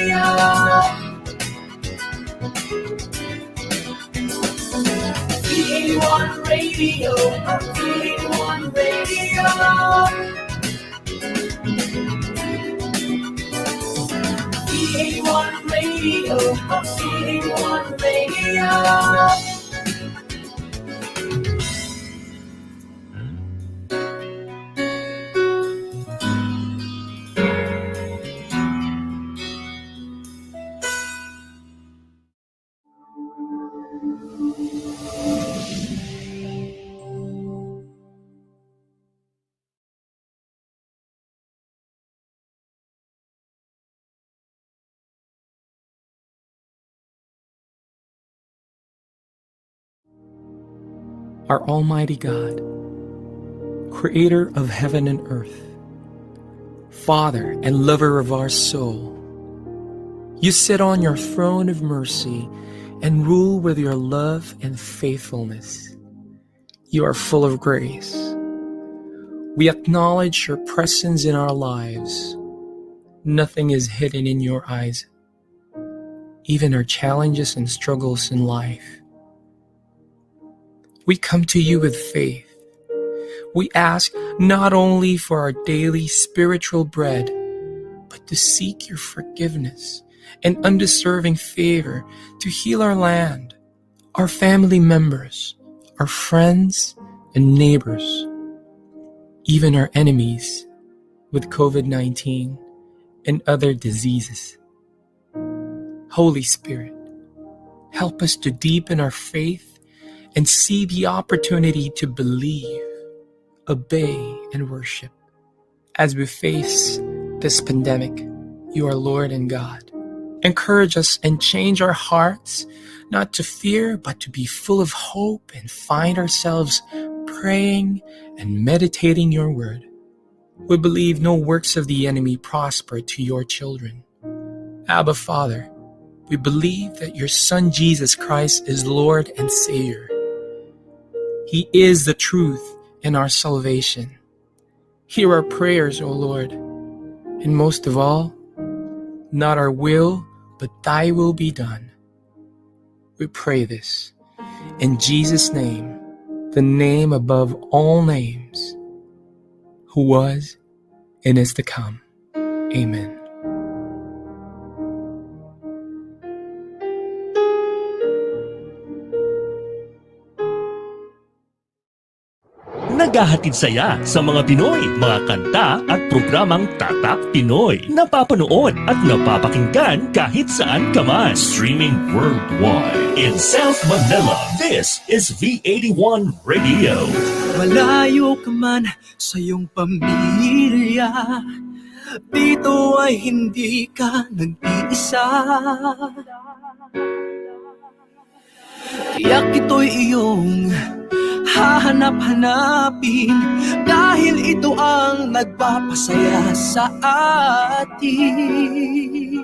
Radio. V81 Radio, V81 Radio. V81 Radio, V81 Radio. Our Almighty God, Creator of heaven and earth, Father and lover of our soul, you sit on your throne of mercy and rule with your love and faithfulness. You are full of grace. We acknowledge your presence in our lives. Nothing is hidden in your eyes, even our challenges and struggles in life. We come to you with faith. We ask not only for our daily spiritual bread, but to seek your forgiveness and undeserving favor to heal our land, our family members, our friends and neighbors, even our enemies with COVID-19 and other diseases. Holy Spirit, help us to deepen our faith and see the opportunity to believe, obey, and worship. As we face this pandemic, you are Lord and God. Encourage us and change our hearts, not to fear, but to be full of hope and find ourselves praying and meditating your word. We believe no works of the enemy prosper to your children. Abba, Father, we believe that your Son Jesus Christ is Lord and Savior. He is the truth and our salvation. Hear our prayers, O Lord, and most of all, not our will, but thy will be done. We pray this in Jesus' name, the name above all names, who was and is to come. Amen. Naghahatid saya sa mga Pinoy, mga kanta at programang Tatak Pinoy. Napapanood at napapakinggan kahit saan ka man. Streaming worldwide. In South Manila, this is V81 Radio. Malayo ka man sa iyong pamilya, dito ay hindi ka nag-iisa. Tiyak ito'y iyong hahanap-hanapin, dahil ito ang nagpapasaya sa atin.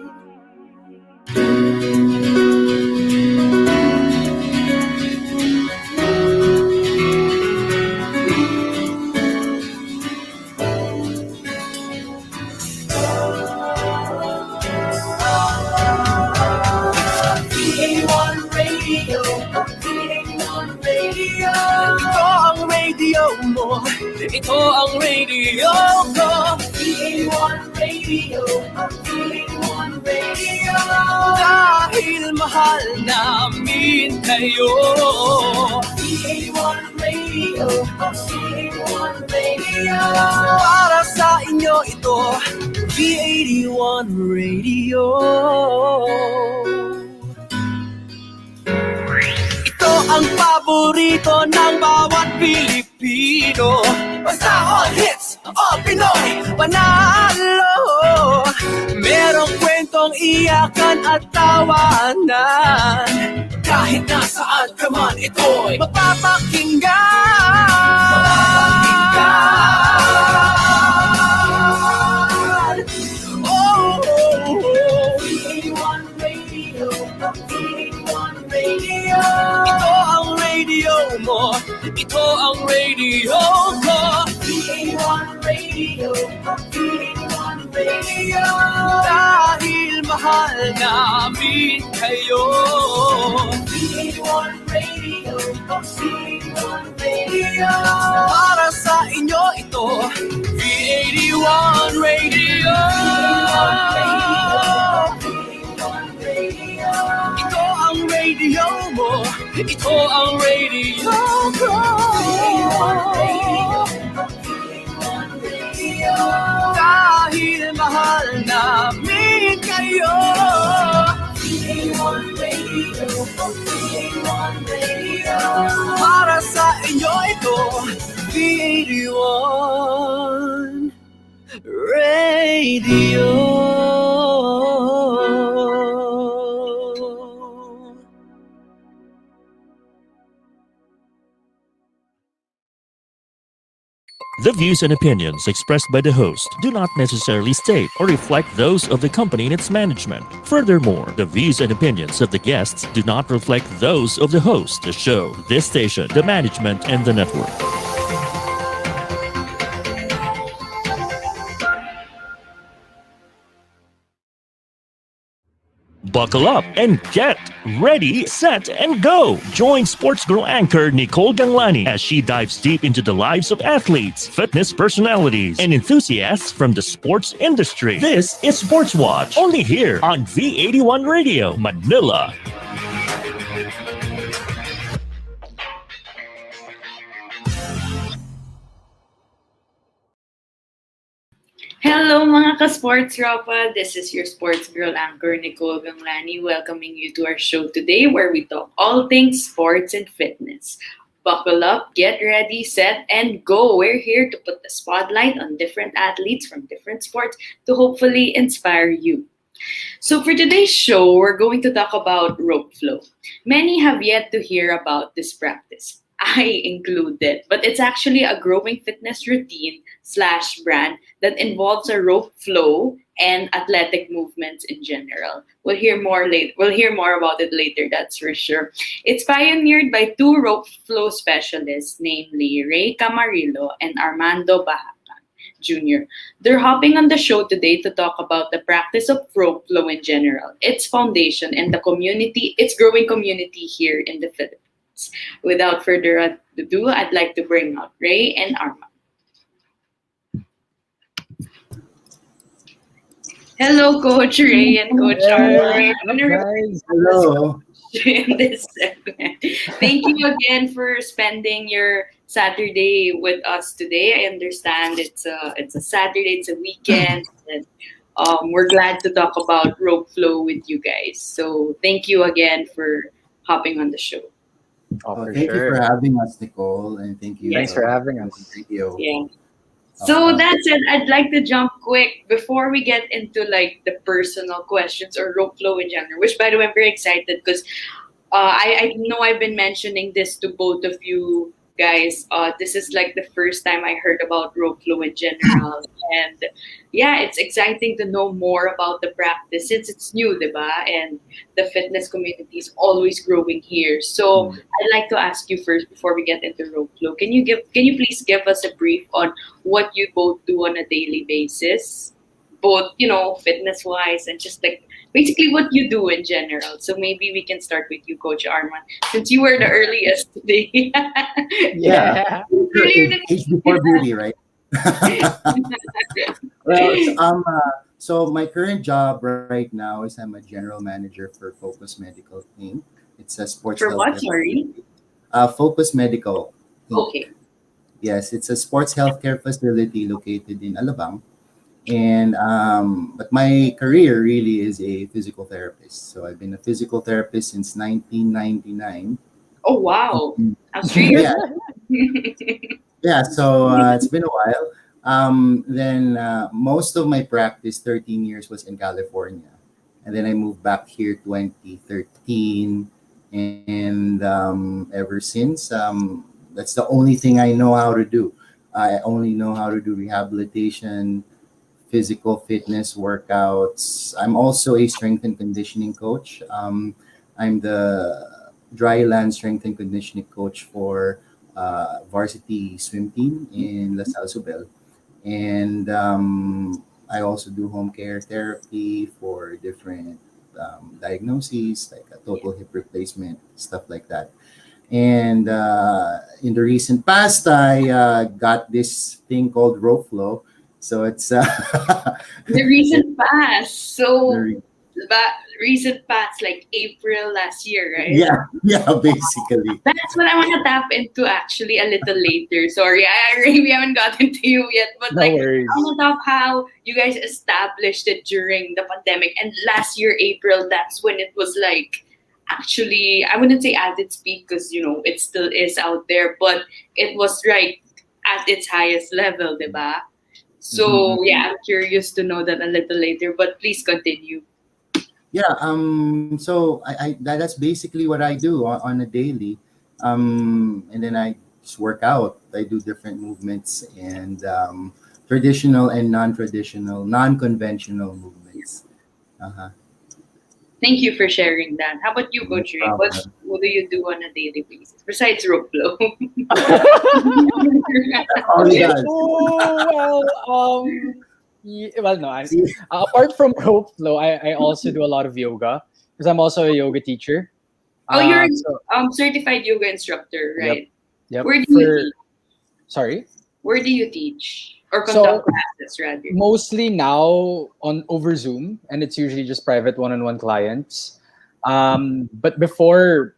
Ito ang radio ko. V81 Radio, V81 Radio. Dahil mahal namin kayo. V81 Radio, V81 Radio. Para sa inyo ito, V81 Radio. Ito ang paborito ng bawat Pilipino. Basta all hits, all Pinoy, panalo. Merong kwentong iyakan at tawanan, kahit nasaan ka man ito'y mapapakinggan. Oh, oh, oh. V81 Radio, V81 Radio. Ito ang radio mo, ito ang radio ko. V81 Radio, V81 Radio. Dahil mahal mahal namin kayo. V81 Radio, V81 Radio. Para sa inyo ito, V81 Radio. V81 Radio. Ito ang radio mo, ito ang radio ko. V81 Radio, V81 Radio. Dahil mahal namin kayo. V81 Radio, V81 Radio. Para sa inyo ito, V81 Radio. The views and opinions expressed by the host do not necessarily state or reflect those of the company and its management. Furthermore, the views and opinions of the guests do not reflect those of the host, the show, this station, the management, and the network. Buckle up and get ready, set, and go. Join Sports Girl anchor Nicole Ganglani as she dives deep into the lives of athletes, fitness personalities, and enthusiasts from the sports industry. This is Sportswatch, only here on V81 Radio, Manila. Hello mga ka-sports rapa, this is your sports girl anchor Nicole Ganglani welcoming you to our show today where we talk all things sports and fitness. Buckle up, get ready, set, and go. We're here to put the spotlight on different athletes from different sports to hopefully inspire you. So for today's show, we're going to talk about rope flow. Many have yet to hear about this practice. I included, but it's actually a growing fitness routine / brand that involves a rope flow and athletic movements in general. We'll hear more later. We'll hear more about it later, that's for sure. It's pioneered by two rope flow specialists, namely Ray Camarillo and Armando Bajacan Jr. They're hopping on the show today to talk about the practice of rope flow in general, its foundation, and its growing community here in the Philippines. Without further ado, I'd like to bring out Ray and Armand. Hello, Coach Ray and Coach Armand. Hello. In this segment. Thank you again for spending your Saturday with us today. I understand it's a Saturday, it's a weekend, and we're glad to talk about rope flow with you guys. So thank you again for hopping on the show. Thank you for having us, Nicole, and thank you. Thanks for having us. Thank you. Yeah. So that said, I'd like to jump quick before we get into like the personal questions or rope flow in general, which by the way, I'm very excited because I know I've been mentioning this to both of you guys. This is like the first time I heard about rope flow in general. And yeah, it's exciting to know more about the practice since it's new, diba? And the fitness community is always growing here. So I'd like to ask you first before we get into rope flow. Can you please give us a brief on what you both do on a daily basis? Both, fitness wise and just like basically what you do in general. So maybe we can start with you, Coach Armand, since you were the earliest today. Yeah. Age before beauty, right? Well, so my current job right now is I'm a general manager for Focus Medical Inc. It's a sports For what, health sorry? Focus Medical Inc. Okay. Yes, it's a sports healthcare facility located in Alabang. And but my career really is a physical therapist. So I've been a physical therapist since 1999. Oh, wow. Australia. Yeah, so it's been a while. Then most of my practice, 13 years, was in California. And then I moved back here 2013. And ever since, that's the only thing I know how to do. I only know how to do rehabilitation, physical fitness workouts. I'm also a strength and conditioning coach. I'm the dry land strength and conditioning coach for varsity swim team in La Salle And I also do home care therapy for different different diagnoses, like a total hip replacement, stuff like that. And in the recent past, I got this thing called Roadflow. So it's The recent past. So, the recent past, like April last year, right? yeah, yeah, basically. That's what I want to tap into actually a little later. Sorry, we haven't gotten to you yet, but No like worries. I want to talk how you guys established it during the pandemic, and last year April, that's when it was like actually I wouldn't say at its peak because it still is out there, but it was right at its highest level, diba? So Mhm. yeah, I'm curious to know that a little later, but please continue. Yeah, so that's basically what I do on a daily. And then I just work out. I do different movements and traditional and non-traditional, non-conventional movements. Uh-huh. Thank you for sharing that. How about you, No Coach Ray? problem. What do you do on a daily basis besides rope flow? All he does. Oh, well, no. See, Apart from rope flow, I also do a lot of yoga because I'm also a yoga teacher. Oh, you're So certified yoga instructor, yep, right? yep. Where do you teach? Sorry. Where do you teach or So conduct classes rather? mostly now on over Zoom, and it's usually just private one-on-one clients. But before,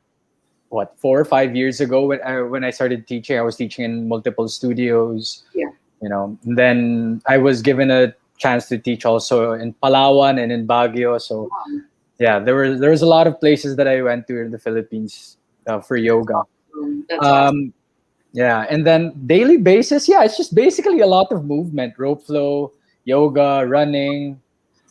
4 or 5 years ago, when I started teaching, I was teaching in multiple studios. Yeah. And then I was given a chance to teach also in Palawan and in Baguio. So yeah, there was a lot of places that I went to in the Philippines for yoga. That's awesome. Yeah, and then daily basis, yeah, it's just basically a lot of movement, rope flow, yoga, running,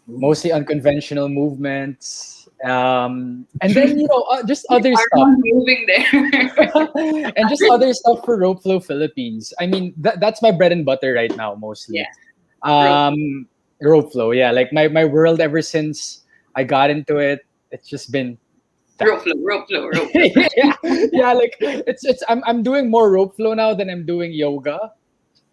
mostly unconventional movements, and then just other stuff, Armand moving there. and just other stuff for rope flow Philippines. I mean, that's my bread and butter right now, mostly. Yeah. Rope flow, yeah, like my world ever since I got into it, it's just been Rope flow, rope flow, rope flow. yeah, like I'm doing more rope flow now than I'm doing yoga.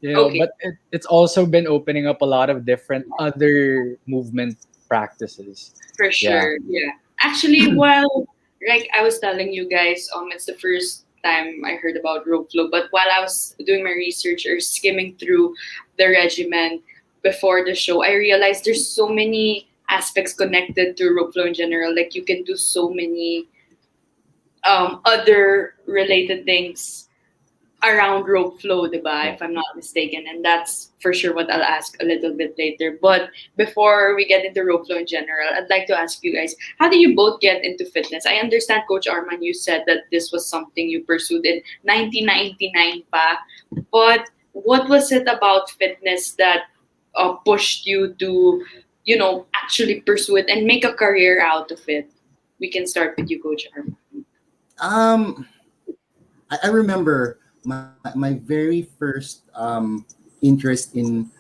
Okay. But it's also been opening up a lot of different other movement practices. For sure, yeah. Actually, while like I was telling you guys, it's the first time I heard about rope flow. But while I was doing my research or skimming through the regimen before the show, I realized there's so many aspects connected to rope flow in general. Like you can do so many other related things around rope flow, diba, if I'm not mistaken. And that's for sure what I'll ask a little bit later. But before we get into rope flow in general, I'd like to ask you guys, how did you both get into fitness? I understand, Coach Arman, you said that this was something you pursued in 1999 pa. But what was it about fitness that pushed you to, actually pursue it and make a career out of it? We can start with you, Coach Arman. um, I remember my very first interest in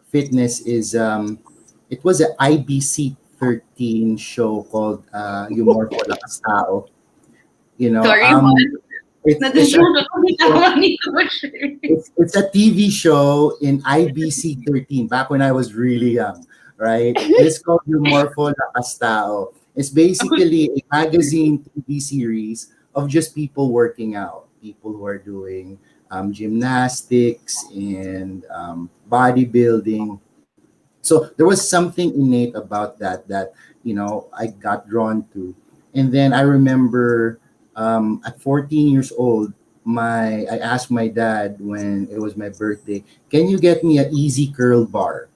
fitness is it was an IBC 13 show called Humor for Lakas Tao. Sorry, what? It's, it's, a, Natusunod ko bitaw ni Coach. it's a TV show in IBC 13 back when I was really young, right? It's called Humor for Lakas Tao. It's basically a magazine TV series of just people working out, people who are doing gymnastics and bodybuilding. So there was something innate about that I got drawn to. And then I remember at 14 years old, I asked my dad when it was my birthday, can you get me an easy curl bar?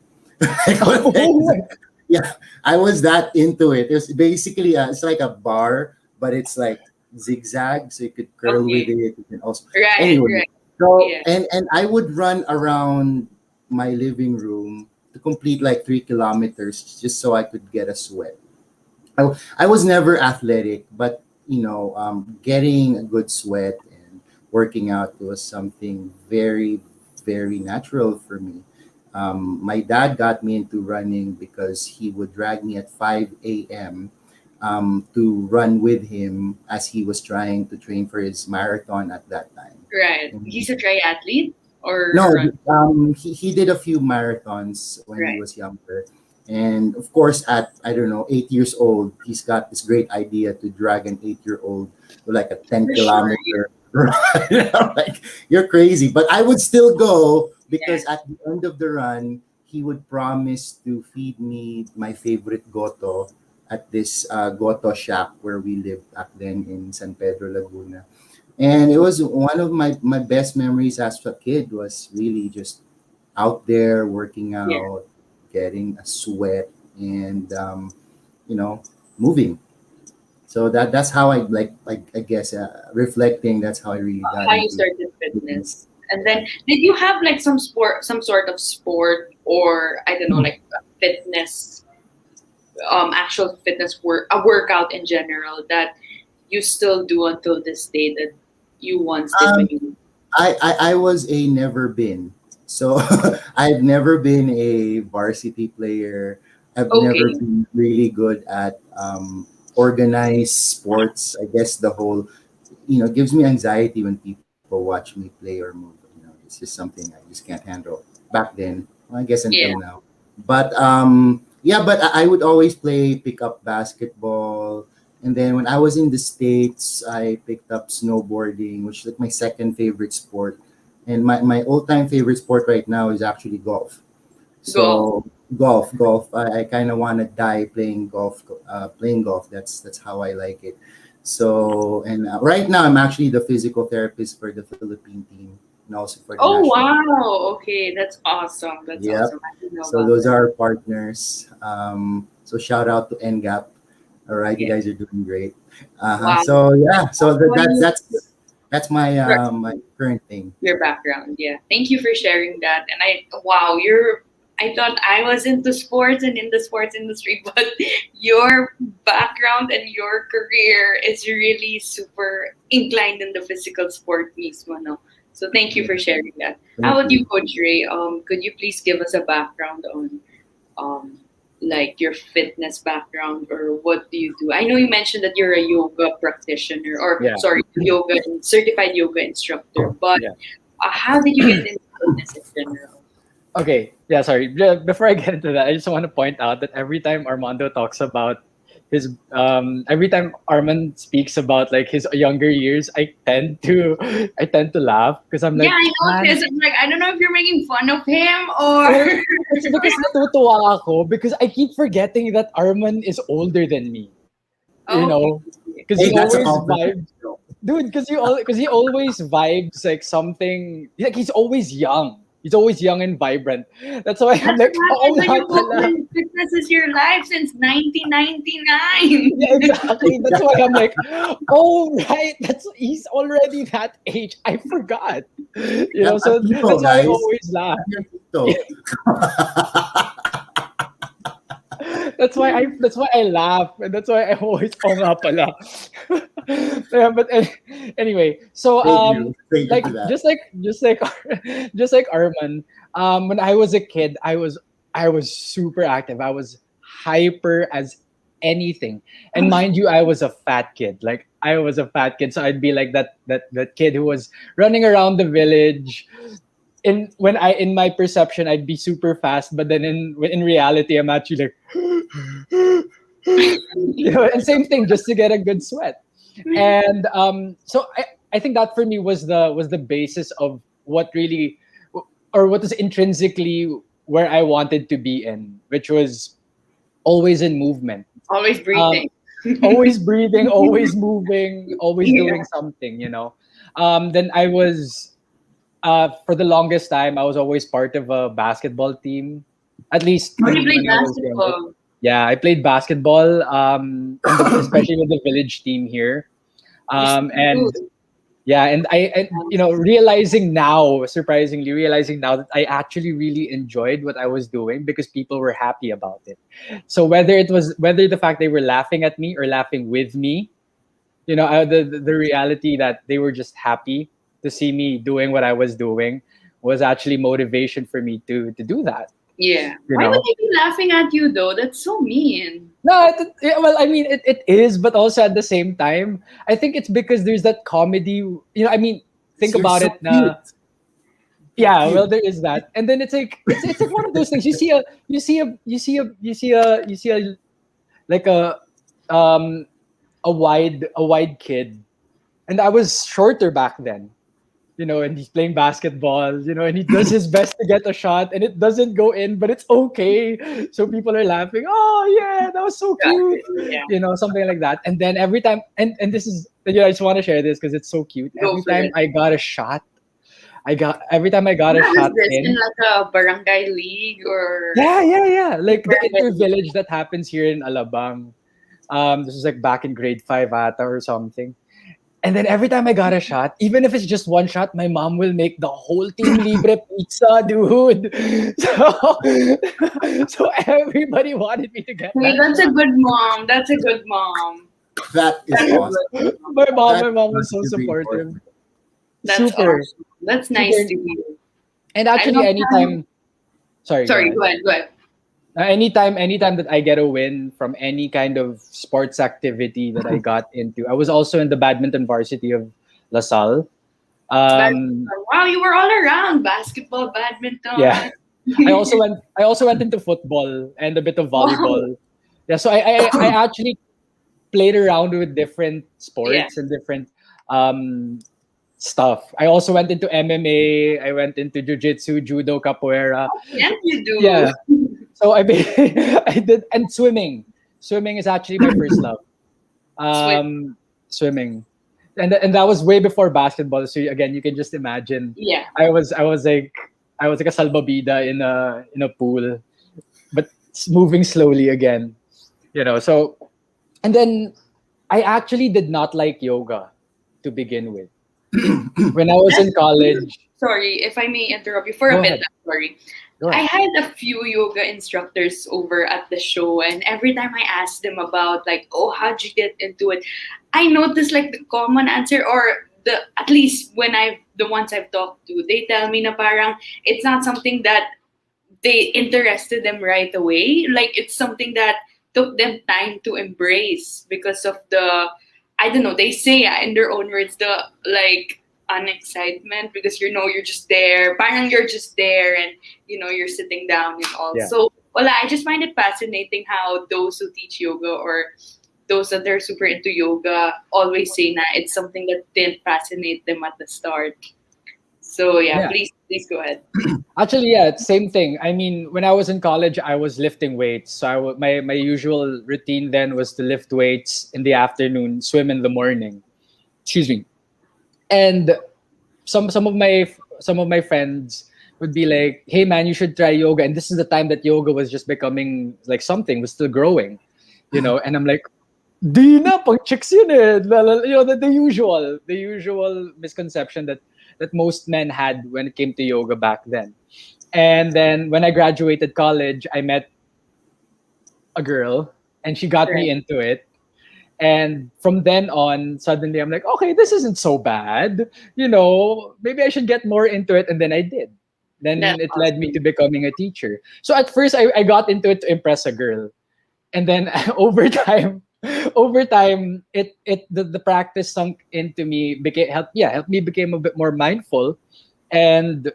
Yeah, I was that into it. It's basically it's like a bar, but it's like zigzag, so you could curl with Okay. it. You can also Right, anyway. right. So Yeah. and I would run around my living room to complete like 3 kilometers just so I could get a sweat. I was never athletic, but getting a good sweat and working out was something very, very natural for me. My dad got me into running because he would drag me at 5 a.m. To run with him as he was trying to train for his marathon at that time. Right. He's a triathlete or No, run. he did a few marathons when he Right. was younger. And of course, at I don't know 8 years old, he's got this great idea to drag an 8-year-old to like a 10 For sure. kilometer run. I'm like, you're crazy, but I would still go Yeah. because at the end of the run, he would promise to feed me my favorite goto at this goto shack where we lived back then in San Pedro, Laguna. And it was one of my best memories as a kid was really just out there working Yeah. out, getting a sweat, and you know, moving. So that's how I guess reflecting. That's how I really got How you into started fitness. fitness. And then did you have like some sort of sport, or I don't know, like a fitness, actual fitness a workout in general that you still do until this day that you once did when Um, you I was a never been. So I've never been a varsity player. I've never okay. been really good at organized sports. I guess the whole, gives me anxiety when people watch me play or move. It's just something I just can't handle. Back then, well, I guess Yeah. until now. But yeah, but I would always play pickup basketball. And then when I was in the States, I picked up snowboarding, which is like my second favorite sport. And my all-time favorite sport right now is actually golf. Golf. So golf. I kind of want to die playing golf. Playing golf. That's how I like it. So and right now I'm actually the physical therapist for the Philippine team and also for the Oh national. wow. Okay, that's awesome. That's Yep. awesome. I didn't know So about those that. are our partners. So shout out to NGAP. All right, you Yeah. guys are doing great. Uh-huh. Wow. So yeah, so When you that's my my current thing. your background. Yeah. Thank you for sharing that. And wow, I thought I was into sports and in the sports industry, but your background and your career is really super inclined in the physical sport mismo, no? So thank you Yeah, for sharing that. How thank about you, you. Coach Ray? Could you please give us a background on um like your fitness background, or what do you do? I know you mentioned that you're a yoga practitioner, or Yeah. sorry, certified yoga instructor, but Yeah. how did you get into fitness in general? Okay. Yeah. Sorry. Before I get into that, I just want to point out that every time Armando talks about every time Armand speaks about like his younger years, I tend to laugh because I'm Yeah, like, I man, noticed. I'm like, I don't know if you're making fun of him well, or. it's because natutuwa ako because I keep forgetting that Armand is older than me. You Okay. know, because Hey, he that's a always compliment. vibes, dude. Because he always vibes like something. Like he's always young. He's always young and vibrant. That's why I'm That's like, what oh happens when nga you put pala. when fitness is your life since 1999. Yeah, exactly. That's why I'm like, oh right, that's he's already that age. I forgot. I'm So Tito, that's why I guys. always laugh. I'm your Tito. That's why I laugh, and that's why I always oh nga pala. Yeah, but anyway, so Thank you like for that. just like just like Arman, when I was a kid, I was super active. I was hyper as anything, and mind you, I was a fat kid. Like I was a fat kid, so I'd be like that kid who was running around the village. In my perception, I'd be super fast, but then in reality, I'm actually like and same thing, just to get a good sweat. And so I think that for me was the basis of what really, or what is intrinsically where I wanted to be in, which was always in movement. Always Um, breathing. Always breathing, always moving, always Yeah. doing something. Then I was for the longest time I was always part of a basketball team, at least Oh, you when played I was younger. basketball. Yeah, I played basketball, especially with the village team here. You still And do. yeah, and surprisingly realizing now that I actually really enjoyed what I was doing because people were happy about it. So whether the fact they were laughing at me or laughing with me, the reality that they were just happy to see me doing what I was doing was actually motivation for me to do that. Yeah. You Why would know, they be laughing at you though? That's so mean. No, yeah, well, I mean, it is, but also at the same time, I think it's because there's that comedy. I mean, think You're about so it. cute. Yeah, well, there is that, and then it's like one of those things. You see a like um a wide kid, and I was shorter back then, and he's playing basketball, and he does his best to get a shot, and it doesn't go in, but it's okay. So people are laughing. Oh yeah, that was so cute, Yeah. something like that. And then every time, and this is, I just want to share this because it's so cute. Go Every for time it. I got a shot, every time I got a How is shot this in in. like a barangay league or? Yeah. Like the Barangay league. inter-village that happens here in Alabang. This was like back in grade 5 ata or something. And then every time I got a shot, even if it's just one shot, my mom will make the whole team libre pizza, dude. So everybody wanted me to get Hey, that that's a shot. good mom. That's a good mom. That is That's a awesome. good mom. My mom That was so must be supportive. That's Super. awesome. That's nice Super. to hear. And I actually, don't anytime, sorry, go Sorry, ahead. go ahead. Go ahead. Anytime that I get a win from any kind of sports activity that I got into, I was also in the badminton varsity of LaSalle. Um, Wow, you were all around basketball, badminton. yeah, I also went into football and a bit of Wow. volleyball. Yeah, so I actually played around with different Yeah. sports and different stuff. I also went into MMA. I went into jiu-jitsu, judo, capoeira. Yes, you do. Yeah. So I did, and swimming. Swimming is actually my first love. Swimming, and that was way before basketball. So again, you can just imagine. Yeah. I was like a salbabida in a pool, but moving slowly again. So, and then I actually did not like yoga to begin with. When I was in college, Sorry, if I may interrupt you for a Go bit. ahead. I'm sorry. Go I ahead. had a few yoga instructors over at the show, and every time I asked them about like, oh, how'd you get into it? I noticed like the common answer, or the at least when the ones I've talked to, they tell me na parang it's not something that they interested them right away. Like it's something that took them time to embrace because of the, I don't know, they say in their own words, the like unexcitement, because you're just there. Parang you're just there, and you're sitting down and all. Yeah. So well, I just find it fascinating how those who teach yoga or those that are super into yoga always say that it's something that didn't fascinate them at the start. So yeah, Yeah. please go ahead. Actually, yeah, it's same thing. I mean, when I was in college, I was lifting weights. So my usual routine then was to lift weights in the afternoon, swim in the morning. Excuse me. And some of my friends would be like, "Hey man, you should try yoga." And this is the time that yoga was just becoming like something, was still growing, And I'm like, "Di na, pang chicks yun eh." The usual misconception that most men had when it came to yoga back then. And then when I graduated college, I met a girl, and she got me Right. into it. And from then on, suddenly I'm like, okay, this isn't so bad. Maybe I should get more into it. And then I did. Then That's it led me to becoming a teacher. So at first, I got into it to impress a girl. And then over time, the practice sunk into me, helped me become a bit more mindful. And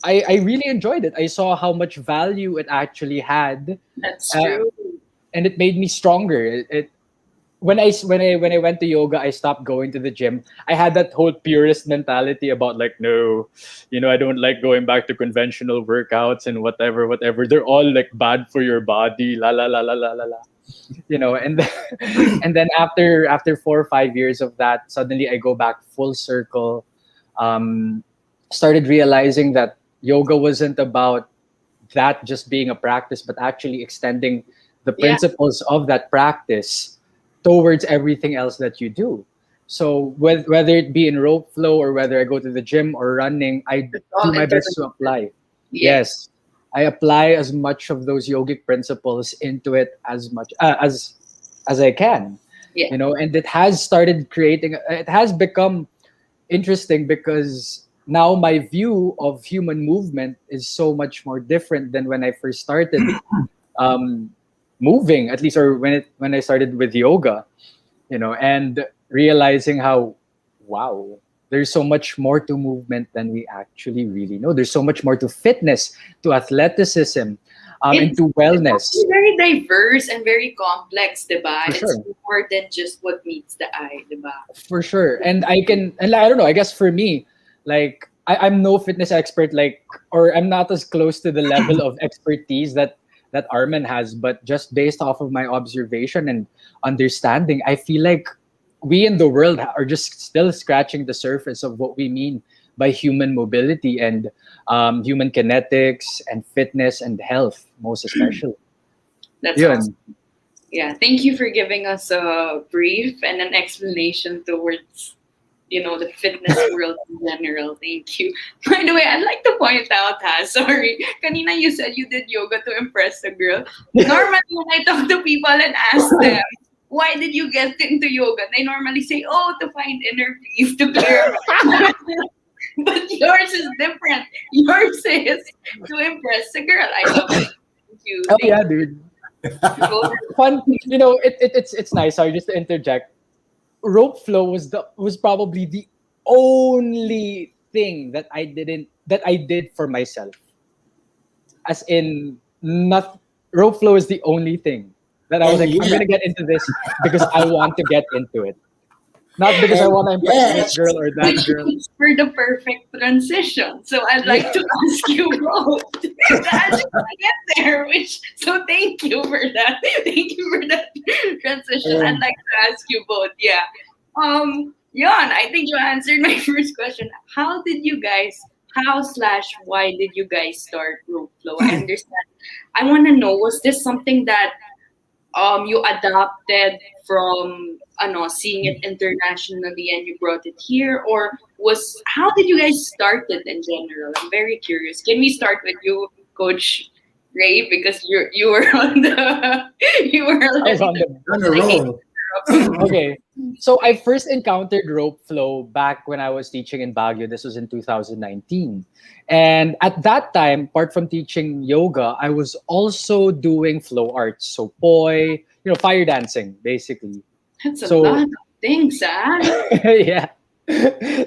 I really enjoyed it. I saw how much value it actually had. That's Uh, true. and it made me stronger. When I went to yoga, I stopped going to the gym. I had that whole purist mentality about like, no, I don't like going back to conventional workouts and whatever. They're all like bad for your body. La la la la la la la. And then, and then after 4 or 5 years of that, suddenly I go back full circle. Started realizing that yoga wasn't about that just being a practice, but actually extending the Yeah. principles of that practice towards everything else that you do. So whether it be in rope flow or whether I go to the gym or running, I all do my best to interconnected. apply. Yes. Yes, I apply as much of those yogic principles into it as much as I can. Yeah. And it has started creating. It has become interesting because now my view of human movement is so much more different than when I first started um, moving, at least, or when I started with yoga, and realizing how, wow, there's so much more to movement than we actually really know. There's so much more to fitness, to athleticism, and to wellness. It's very diverse and very complex, diba? For It's sure. more than just what meets the eye, diba? For sure. And I don't know, I guess for me, like I'm no fitness expert, like, or I'm not as close to the level of expertise that Armin has, but just based off of my observation and understanding, I feel like we in the world are just still scratching the surface of what we mean by human mobility and human kinetics and fitness and health, most especially. That's Yun. awesome. Yeah, thank you for giving us a brief and an explanation towards, the fitness world in general. Thank you. By the way, I'd like to point out, sorry, kanina you said you did yoga to impress a girl. Normally, when I talk to people and ask them, why did you get into yoga? They normally say, oh, to find inner peace, to clear my But yours is different. Yours is to impress a girl. I love it. Thank you. Oh yeah, dude. Fun, it's nice. Sorry, just to interject. Rope flow was probably the only thing that I did for myself. As in, not rope flow is the only thing that I was like, I'm gonna get into this because I want to get into it, not because I want to impress this girl or that Which girl. is for the perfect transition. So I'd like to ask you both. As you get there, so thank you for that. Thank you for that transition. I'd like to ask you both. Yeah. Yon, I think you answered my first question. How / why did you guys start Rope Flow? I understand. I want to know, was this something that you adopted from seeing it internationally and you brought it here, or how did you guys start it in general? I'm very curious. Can we start with you, Coach Ray, because you were on the I was on On a roll. Okay. So I first encountered rope flow back when I was teaching in Baguio. This was in 2019. And at that time, apart from teaching yoga, I was also doing flow arts. So poi, fire dancing, basically. That's a So- lot of things, Yeah.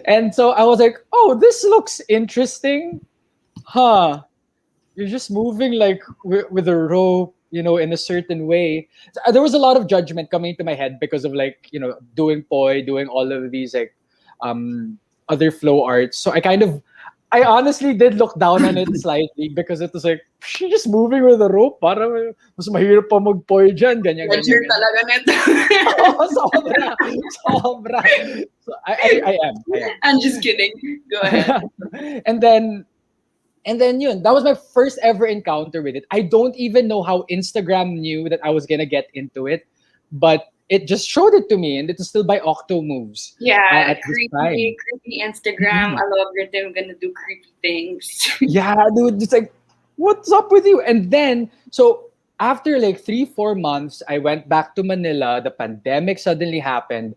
And so I was like, oh, this looks interesting. Huh. You're just moving like with a rope, in a certain way. There was a lot of judgment coming into my head because of doing poi, doing all of these other flow arts. So I honestly did look down on it slightly because it was like, she's just moving with a rope. Para mas mahirap pa mag-poi dyan. Ganyan. Pleasure talaga nito. Sobra. Sobra. So I am. I'm just kidding. Go ahead. And then yun, that was my first ever encounter with it. I don't even know how Instagram knew that I was gonna get into it, but it just showed it to me, and it was still by Octo Moves. Yeah, at this time. creepy Instagram algorithm gonna do creepy things. Yeah, dude, it's like, what's up with you? And then, so after like 3-4 months, I went back to Manila. The pandemic suddenly happened.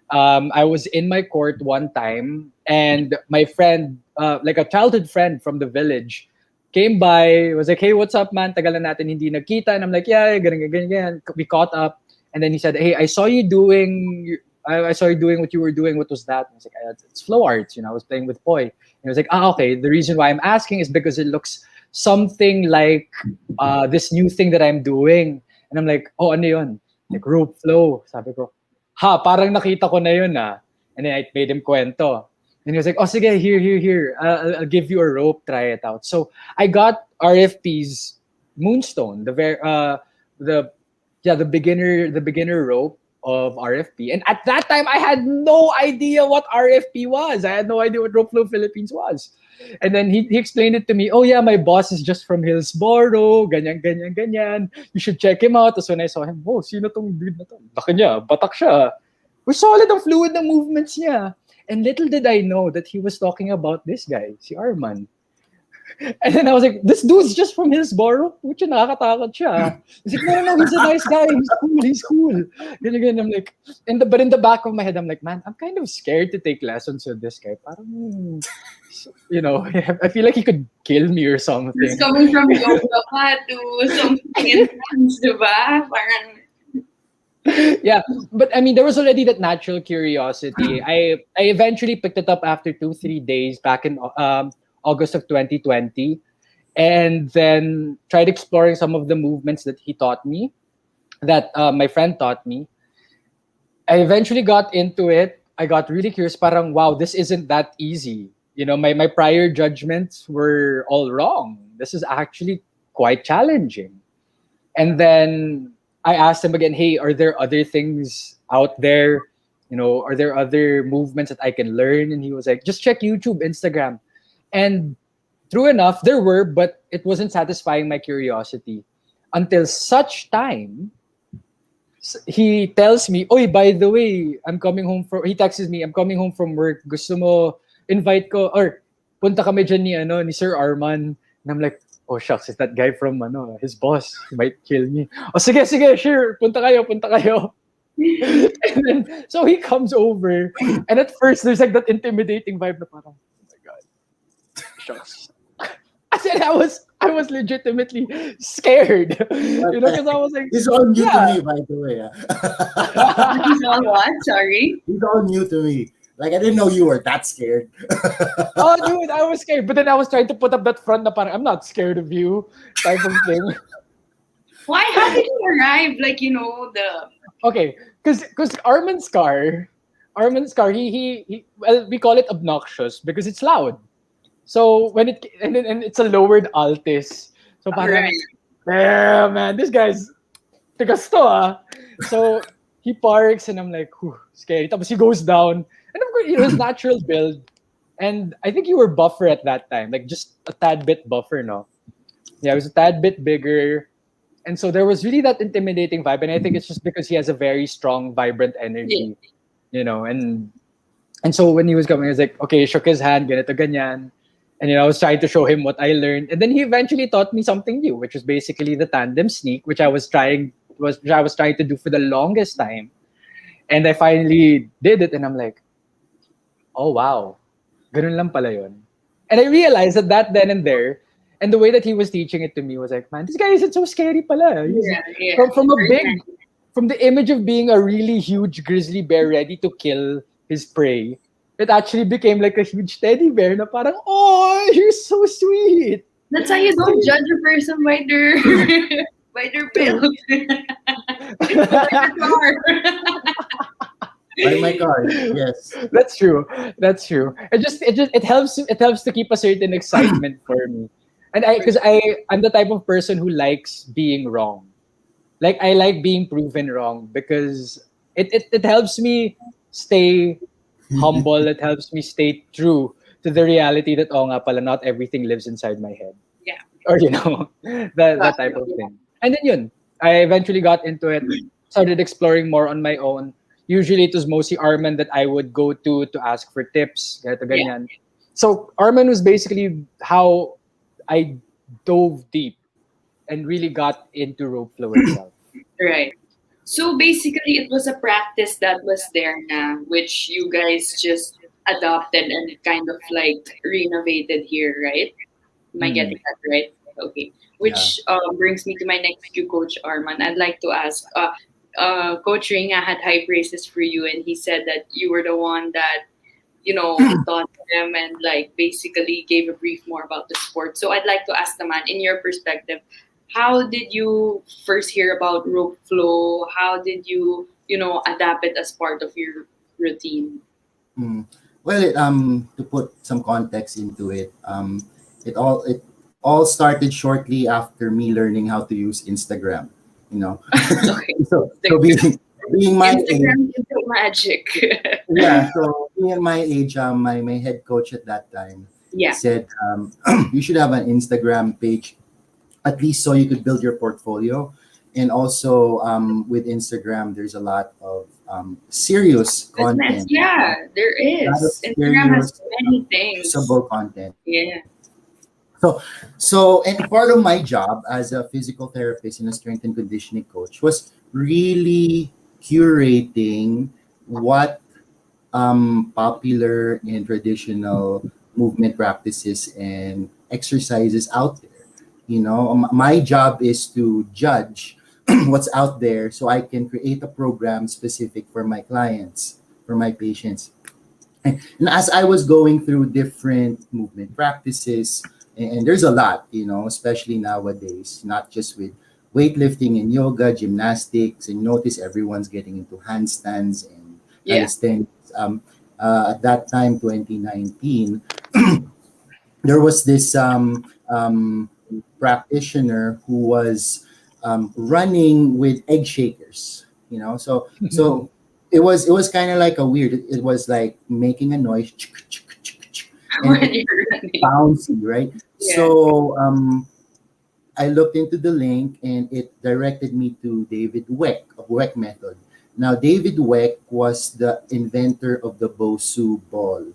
I was in my court one time, and my friend, like a childhood friend from the village, came by, was like, hey, what's up, man? Tagal na natin hindi nagkita. And I'm like, yeah, ganyan. We caught up. And then he said, hey, I saw you doing what you were doing. What was that? And I was like, it's flow arts. I was playing with poi. And he was like, okay. The reason why I'm asking is because it looks something like this new thing that I'm doing. And I'm like, oh, ano yun? Like rope flow. Sabi ko, parang nakita ko na yun ah. And then I made him kwento. And he was like, oh, sige, here. I'll give you a rope, try it out. So I got RFP's Moonstone, the beginner rope of RFP. And at that time, I had no idea what RFP was. I had no idea what Rope Flow Philippines was. And then he explained it to me. Oh yeah, my boss is just from Hillsboro. Ganyan. You should check him out. So when I saw him, oh, sino tong dude na to? Laki niya, batak siya. We're solid ang fluid ng movements niya. And little did I know that he was talking about this guy, si Arman. And then I was like, this dude's just from Hillsboro? Which nakakatakot siya. He's like, no, he's a nice guy. He's cool. Ganyan. I'm like, but in the back of my head, I'm like, man, I'm kind of scared to take lessons with this guy. Parang, I feel like he could kill me or something. It's coming from yoga pa to something intense, diba? Parang, Yeah, but I mean, there was already that natural curiosity. I eventually picked it up after 2 3 days back in August of 2020, and then tried exploring some of the movements that he taught me, that my friend taught me. I eventually got into it. I got really curious. Parang wow, this isn't that easy. My prior judgments were all wrong. This is actually quite challenging. And then I asked him again, hey, are there other things out there? Are there other movements that I can learn? And he was like, just check YouTube, Instagram. And true enough, there were, but it wasn't satisfying my curiosity until such time he tells me, "Oy, by the way, he texts me, I'm coming home from work. Gusto mo invite ko or punta kami dyan ni Sir Arman." And I'm like, "Oh shucks, is that guy from his boss? He might kill me." "Oh, sige, sure. Punta kayo." And then so he comes over, and at first there's like that intimidating vibe na parang, "Oh my god. Shucks." I said I was legitimately scared. Because I was like, He's all new yeah. to me, by the way. He's all what? Sorry. He's all new to me. Like, I didn't know you were that scared. Oh, dude, I was scared. But then I was trying to put up that front na parang, I'm not scared of you type of thing. Why? How did you arrive? Like, the... Okay, because Arman's car, he well, we call it obnoxious because it's loud. So when and it's a lowered altis. So parang, Right. damn man, this guy's tigas to ah. So he parks and I'm like, whew, scary. Tapos he goes down. And of course, his natural build. And I think you were buffer at that time, like just a tad bit buffer, no? Yeah, it was a tad bit bigger. And so there was really that intimidating vibe. And I think it's just because he has a very strong, vibrant energy, and so when he was coming, I was like, okay, shook his hand, ganito, ganyan. And I was trying to show him what I learned. And then he eventually taught me something new, which was basically the tandem sneak, which I was trying to do for the longest time. And I finally did it, and I'm like, oh wow, ganun lang pala yun. And I realized that then and there, and the way that he was teaching it to me was like, man, this guy isn't so scary pala. Yeah. From the image of being a really huge grizzly bear ready to kill his prey, it actually became like a huge teddy bear na parang, oh, you're so sweet. That's how you don't judge a person by their by their build. By their car. By my car, yes. That's true. It helps to keep a certain excitement for me. And I'm the type of person who likes being wrong. Like I like being proven wrong because it helps me stay humble. It helps me stay true to the reality that nga pala, not everything lives inside my head. Yeah. Or that type of thing. And then yun, I eventually got into it, started exploring more on my own. Usually it was mostly Arman that I would go to ask for tips, ganito, ganyan. So Arman was basically how I dove deep and really got into Roadflow itself. Right. So basically, it was a practice that was there now, which you guys just adopted and kind of like renovated here, right? Am I getting that right? Okay. Which brings me to my next cue, Coach Arman. I'd like to ask, Coach Ringa had high praises for you, and he said that you were the one that, taught them and like basically gave a brief more about the sport. So I'd like to ask the man, in your perspective, how did you first hear about rope flow? How did you, adapt it as part of your routine? Well, to put some context into it, it all started shortly after me learning how to use Instagram. Okay. so being my Instagram age, is so magic. yeah. So being at my age, my head coach at that time said, you should have an Instagram page, at least so you could build your portfolio. And also with Instagram, there's a lot of serious content. Yeah, there is. Instagram has many things. Usable content. Yeah. So, and part of my job as a physical therapist and a strength and conditioning coach was really curating what popular and traditional movement practices and exercises out there. My job is to judge what's out there so I can create a program specific for my clients, for my patients. And as I was going through different movement practices, and there's a lot, especially nowadays, not just with weightlifting and yoga, gymnastics, and notice everyone's getting into handstands and Yeah. calisthenics. At that time, 2019, there was this practitioner who was running with egg shakers. So it was kind of like a weird. It was like making a noise, and When it you're running. bouncy, right? Yeah. So I looked into the link and it directed me to David Weck of Weck Method. Now, David Weck was the inventor of the Bosu ball.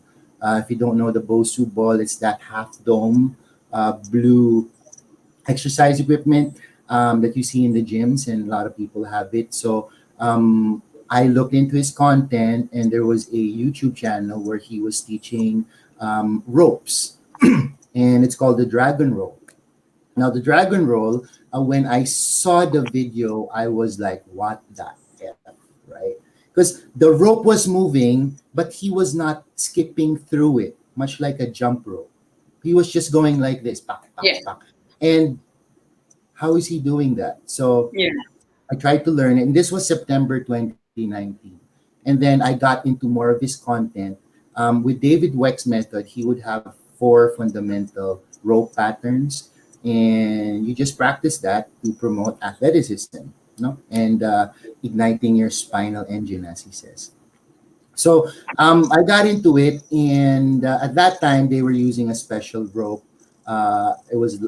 If you don't know the Bosu ball, it's that half dome blue exercise equipment that you see in the gyms, and a lot of people have it. So I looked into his content, and there was a YouTube channel where he was teaching ropes, and it's called the Dragon Roll. Now, the Dragon Roll, when I saw the video, I was like, what the F, right? Because the rope was moving, but he was not skipping through it, much like a jump rope. He was just going like this, pak, pak, Yeah. pak. And how is he doing that? So Yeah. I tried to learn it, and this was September 2019. And then I got into more of his content. With David Weck's method, he would have 4 fundamental rope patterns, and you just practice that to promote athleticism, and igniting your spinal engine, as he says. So I got into it, and at that time they were using a special rope. It was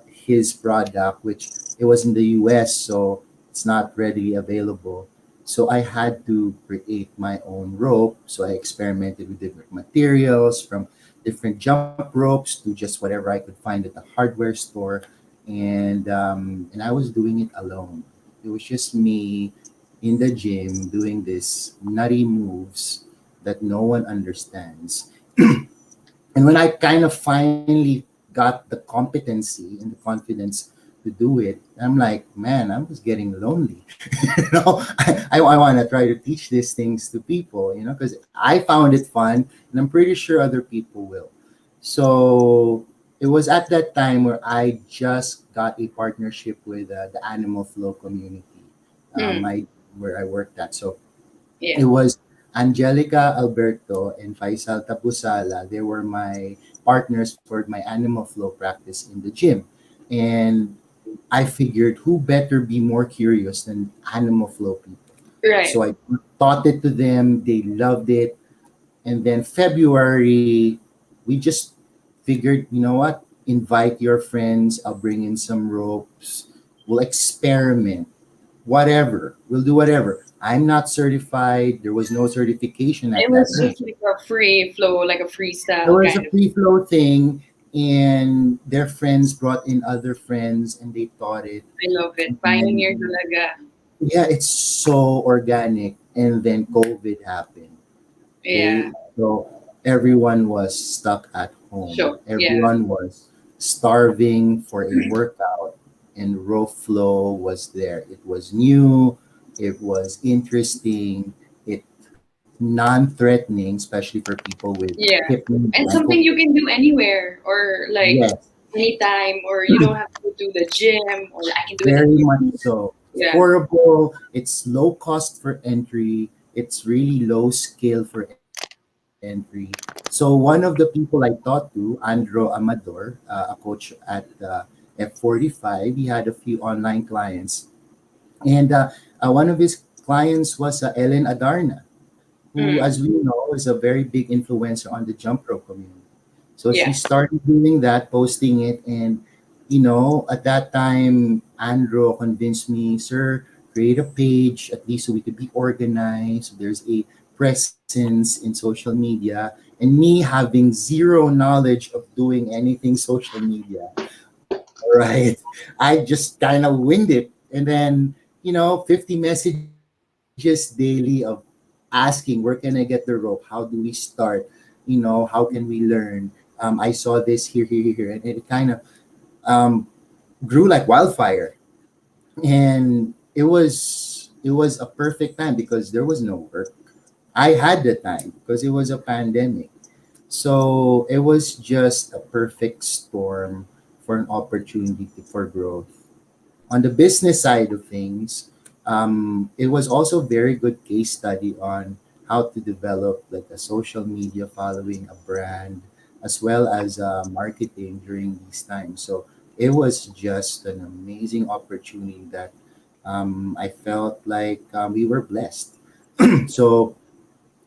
his product, which it was in the US, so it's not readily available. So I had to create my own rope. So I experimented with different materials, from different jump ropes to just whatever I could find at the hardware store, and I was doing it alone. It was just me in the gym doing these nutty moves that no one understands. And when I kind of finally got the competency and the confidence to do it, I'm like, man, I was getting lonely. I want to try to teach these things to people, because I found it fun, and I'm pretty sure other people will. So it was at that time where I just got a partnership with the Animal Flow community, where I worked at. So it Yeah. was Angelica Alberto and Faisal Tapusala. They were my partners for my Animal Flow practice in the gym. And I figured who better be more curious than Animal Flow people. Right. So I taught it to them. They loved it. And then February, we just figured, you know what? Invite your friends. I'll bring in some ropes. We'll experiment. Whatever. We'll do whatever. I'm not certified. There was no certification at It that was time. just like a free flow, like a There freestyle was kind a of. free flow thing, and their friends brought in other friends, and they taught it. I love it. And Pioneer talaga. yeah, it's so organic. And then COVID happened. Yeah. Okay, so everyone was stuck at home. Sure. Yeah. Everyone was starving for a workout, and Roadflow was there. It was new. It was interesting. It non-threatening, especially for people with Yeah. hip And and something you can do anywhere, or like yes, anytime, or you don't have to go to the gym, or I can do it very at much home. so. Yeah. Affordable. It's low cost for entry. It's really low skill for entry. So one of the people I talked to, Andro Amador, a coach at F45, he had a few online clients, and one of his clients was Ellen Adarna, who, Mm. as we know, is a very big influencer on the jump rope community. So she Yeah. started doing that, posting it, and at that time, Andro convinced me, sir, create a page at least so we could be organized. So there's a presence in social media, and me having zero knowledge of doing anything social media, right? I just kind of winged it, and then 50 messages daily of asking, where can I get the rope? How do we start? How can we learn? I saw this here, and it kind of um, grew like wildfire. And it was a perfect time because there was no work. I had the time because it was a pandemic. So it was just a perfect storm for an opportunity for growth. On the business side of things, it was also a very good case study on how to develop like a social media following, a brand, as well as marketing during these times. So it was just an amazing opportunity that I felt like we were blessed. So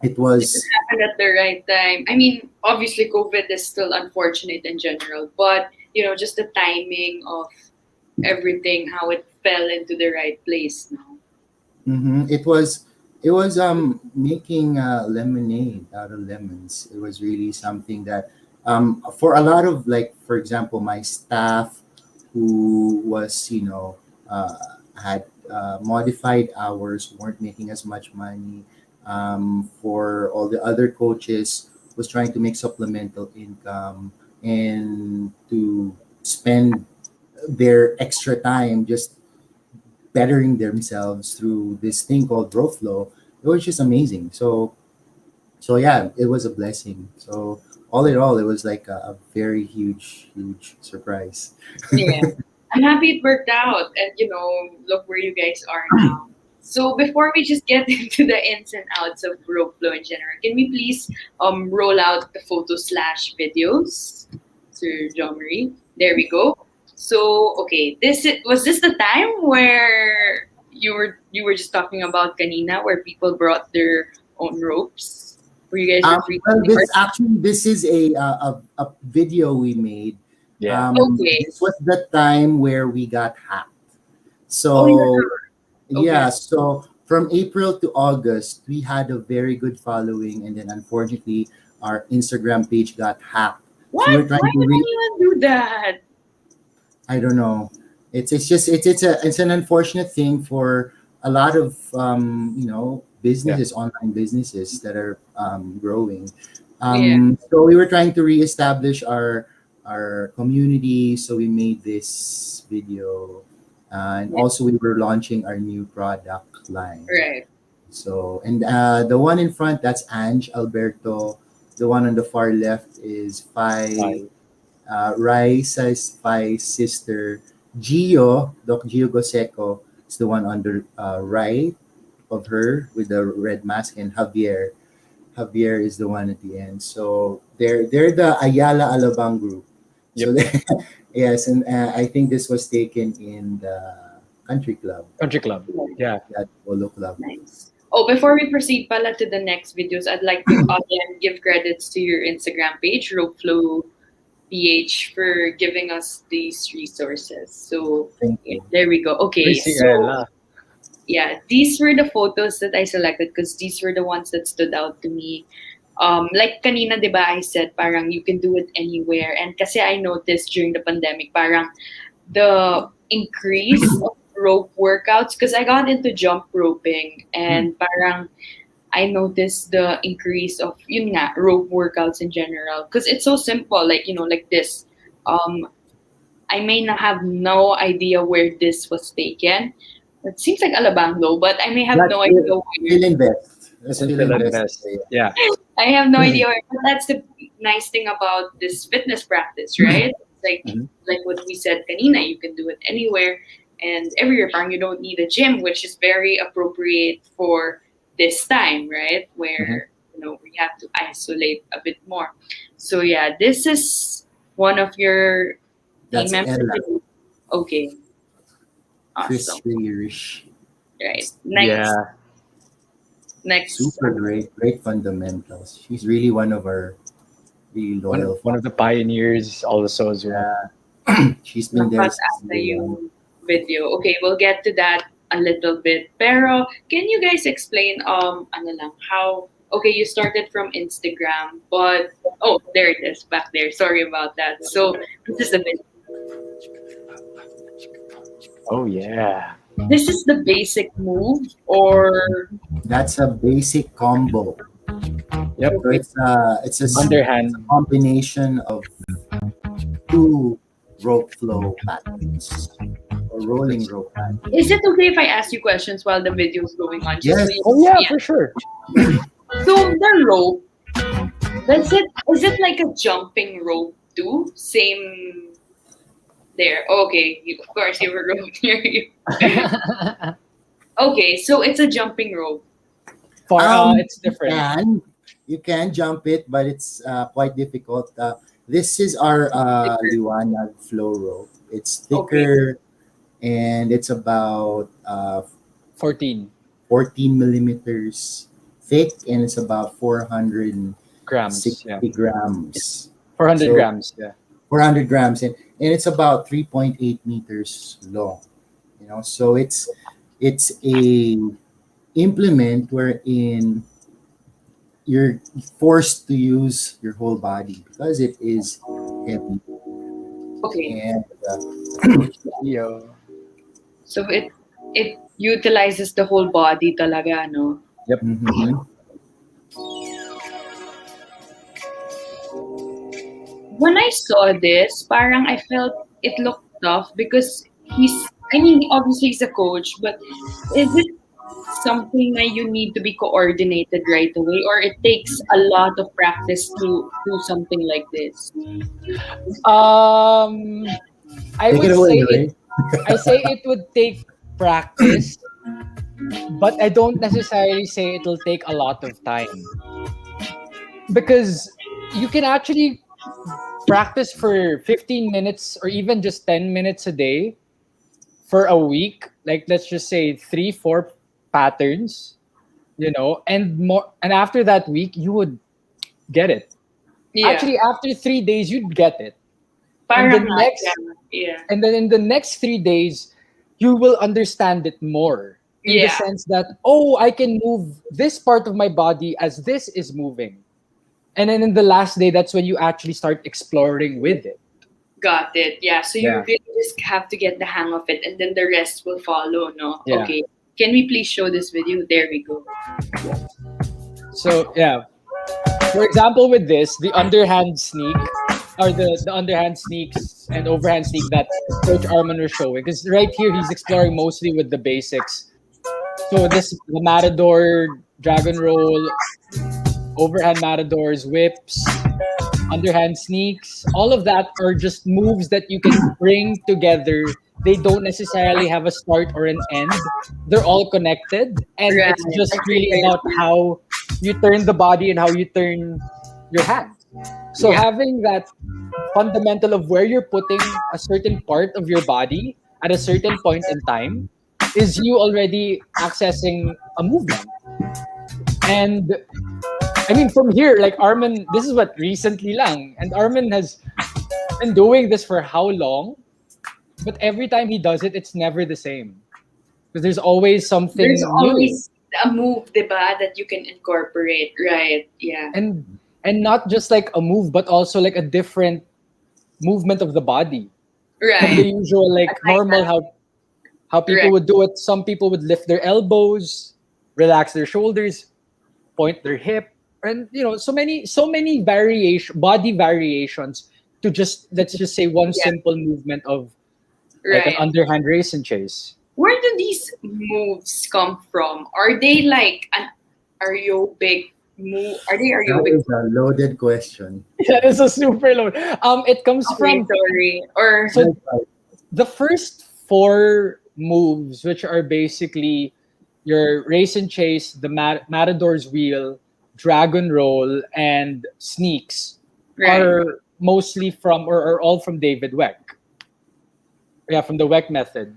it It just was. happened at the right time. I mean, obviously, COVID is still unfortunate in general, but just the timing of everything, how it fell into the right place now. It was making lemonade out of lemons. It was really something that for a lot of, like, for example, my staff who was uh, had modified hours, weren't making as much money. For all the other coaches, was trying to make supplemental income and to spend their extra time just bettering themselves through this thing called Roadflow. It was just amazing. So yeah, it was a blessing. So all in all, it was like a very huge surprise. Yeah. I'm happy it worked out, and look where you guys are now. So before we just get into the ins and outs of rope flow in general, can we please roll out the photo slash videos, Sir John Marie? There we go. So okay, was this the time where you were just talking about kanina, where people brought their own ropes? Were you guys Well, retreating? this is a video we made. Yeah. Okay. This was the time where we got hacked. Oh So yeah. Okay. yeah, so from April to August, we had a very good following, and then unfortunately, our Instagram page got hacked. So we What? were trying Why to would anyone do that? I don't know. It's an unfortunate thing for a lot of Yeah. businesses, online businesses that are growing. Yeah. So we were trying to reestablish our community. So we made this video, and Yeah. also we were launching our new product line. Right. So, and the one in front, that's Ange Alberto. The one on the far left is Phi, Bye. Raisa's Phi's sister. Doc Gio Goseco is the one on the right of her with the red mask, and Javier. Javier is the one at the end. So they're the Ayala Alabang group. So Yep. yes, and I think this was taken in the country club, Country club. Yeah. that polo club. Nice. Oh, before we proceed pala to the next videos, I'd like to again give credits to your Instagram page, Roadflow PH, for giving us these resources. So Thank yeah, you. there we go. Okay, so Priscilla. yeah, these were the photos that I selected because these were the ones that stood out to me. Like kanina, di ba, I said parang you can do it anywhere. And kasi I noticed during the pandemic, parang the increase of rope workouts, because I got into jump roping, and parang I noticed the increase of yun nga, rope workouts in general, because it's so simple, like like this. um I may not have no idea where this was taken. It seems like Alabang though, but I may have That's no idea where. Phil Invest. It's That's in Phil Phil Invest. Invest. Yeah. I have no idea where. But that's the nice thing about this fitness practice, right? It's Mhm. like what we said kanina, you can do it anywhere and everywhere. Parang you don't need a gym, which is very appropriate for this time, right? Mhm. Where we have to isolate a bit more. So yeah, this is one of your team That's members. Ella, Okay, Chris awesome. Rich. Right. Next, Yeah. next. Super great fundamentals. She's really one of our really loyal One of the pioneers also as well. fans. She's been there Dapat since ata day one. yung video. Okay, we'll get to that a little bit. Pero can you guys explain ano lang how okay, you started from Instagram, but oh, there it is back there. Sorry about that. So, this is the video. Oh yeah. This is the basic move or That's a basic combo. Yep. So it's a Underhand. combination of two rope flow patterns. or rolling rope pad. Is it okay if I ask you questions while the video is going on? Just Yes. so you Oh yeah, yeah. for sure. So the rope, is it like a jumping rope too? Same there. Okay, of course you were rope near you. Okay, so it's a jumping rope. It's different. You can jump it, but it's quite difficult. This is our liwanag flow rope. It's thicker, and it's about 14 14 millimeters thick, and it's about 460 grams. Yeah. grams. 400 So- grams. Yeah. 400 grams, and it's about 3.8 meters long. So it's a implement wherein you're forced to use your whole body because it is heavy. Okay, And Yo. so it utilizes the whole body talaga, no? mhm. When I saw this, parang I felt it looked tough because obviously he's a coach, but is it something that you need to be coordinated right away, or it takes a lot of practice to do something like this? I Take would it away, say Ray. I say it would take practice, but I don't necessarily say it'll take a lot of time because you can actually practice for 15 minutes or even just 10 minutes a day for a week. Like let's just say 3-4 patterns, and more. And after that week, you would get it. Yeah, Actually, after 3 days, you'd get it. parang the next- yeah. And then in the next 3 days, you will understand it more in the Yeah. sense that, I can move this part of my body as this is moving. And then in the last day, that's when you actually start exploring with it. Got it. Yeah. So you Yeah. really just have to get the hang of it, and then the rest will follow. No. Yeah. Okay. Can we please show this video? There we go. So, yeah. For example, with this, the underhand sneak, or the underhand sneaks and overhand sneak that Coach Arman was showing. Because right here, he's exploring mostly with the basics. So the Matador, Dragon Roll, overhand Matadors, whips, underhand sneaks, all of that are just moves that you can bring together. They don't necessarily have a start or an end. They're all connected. And Right. it's just really about how you turn the body and how you turn your hand. So Yeah. having that fundamental of where you're putting a certain part of your body at a certain point in time is you already accessing a movement. And I mean, from here, like Armin, this is what recently lang. And Armin has been doing this for how long? But every time he does it, it's never the same. Because there's always something There's new. always a move, diba, that you can incorporate. Right. Yeah. And not just like a move, but also like a different movement of the body. From the Right. usual, like I like normal, that. how people Correct. would do it. Some people would lift their elbows, relax their shoulders, point their hip, and so many body variations to just, let's just say, one Yeah. simple movement of like an Right. underhand race and chase. Where do these moves come from? Are they like an aerobic move? Are they That aerobic? is a loaded question. That is a super load. It comes Okay, from sorry. Or so the first 4 moves, which are basically your race and chase, the Matador's wheel, dragon roll, and sneaks, right. are mostly from or are all from David Weck. Yeah, from the Weck method.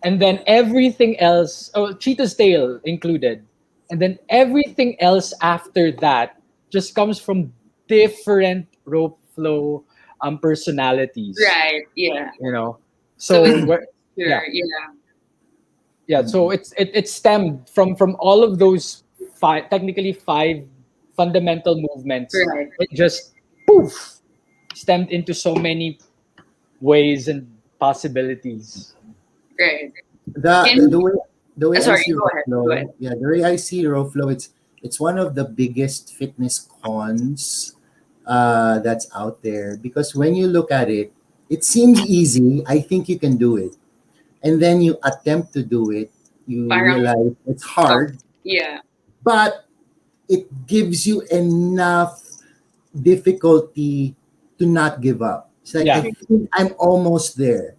And then everything else, Cheetah's tail included. And then everything else after that just comes from different rope flow personalities. Right. Yeah. So it's- where- Sure. Yeah. Yeah. so it stemmed from all of those technically 5 fundamental movements. Right. It just poof stemmed into so many ways and possibilities. Right. The way I Sorry, see go ahead, Roadflow, go ahead. yeah, the way I see Roadflow, it's one of the biggest fitness cons that's out there, because when you look at it, it seems easy. I think you can do it, and then you attempt to do it, you Parang, realize it's hard, yeah. but it gives you enough difficulty to not give up. It's like, Yeah. I think I'm almost there.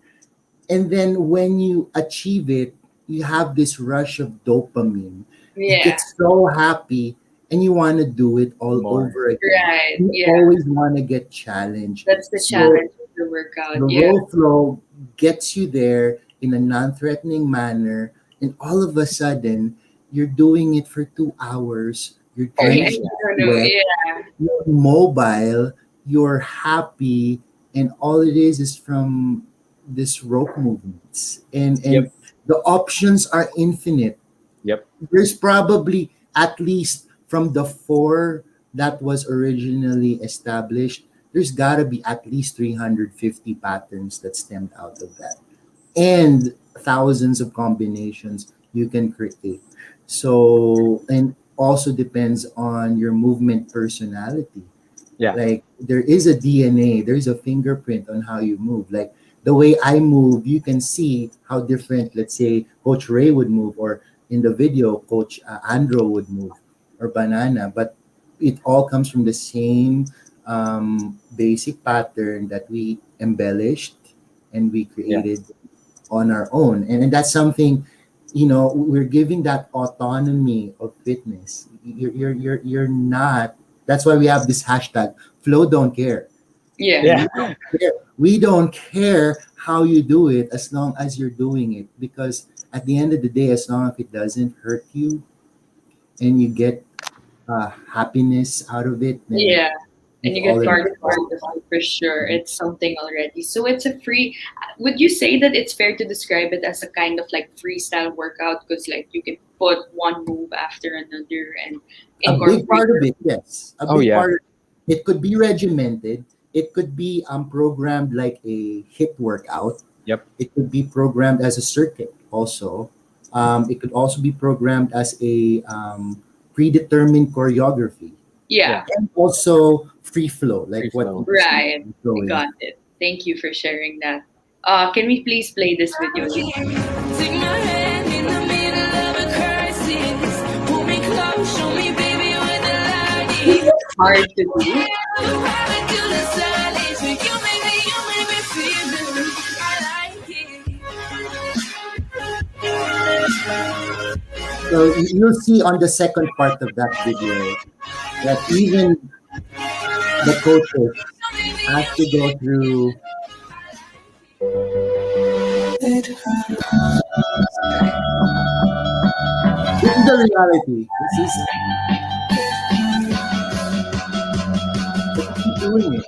And then when you achieve it, you have this rush of dopamine. You Yeah. get so happy and you want to do it all More. over again. Right. You Yeah. always want to get challenged. That's the So challenge of the workout. the Yeah. roll flow gets you there in a non-threatening manner, and all of a sudden you're doing it for 2 hours. You're Yeah. drenched I in don't know. sweat, Yeah. you're mobile, you're happy, and all it is from this rope movements. And Yep. the options are infinite. Yep. There's probably at least from the four that was originally established, there's got to be at least 350 patterns that stemmed out of that, and thousands of combinations you can create. So, and also depends on your movement personality. Yeah. Like there is a DNA, there's a fingerprint on how you move. Like the way I move, you can see how different, let's say, Coach Ray would move, or in the video, Coach Andro would move, or Banana. But it all comes from the same basic pattern that we embellished and we created on our own. And that's something, we're giving that autonomy of fitness. You're not. That's why we have this hashtag, Flow Don't Care. Yeah. Yeah. We don't care how you do it as long as you're doing it, because at the end of the day, as long as it doesn't hurt you and you get happiness out of it, then Yeah. And you you've get already- carded for sure. It's something already. So it's a free. Would you say that it's fair to describe it as a kind of like freestyle workout? Because like you can put one move after another and a incorporate. big part of it, yes. A Oh, big yeah. part. It could be regimented. It could be programmed like a HIIT workout. Yep. It could be programmed as a circuit also. It could also be programmed as a predetermined choreography, Yeah. and also free flow, like Free what flow. you see Right. I flowing. got it. Thank you for sharing that. Can we please play this video? Take my hand in the middle of a crisis. Pull me close, show me, baby, where the light is. Hard to do. Private to the silence. You make me feel good. I like it. So you'll see on the second part of that video that even the coaches have to go through. This is the reality. This is keep doing it.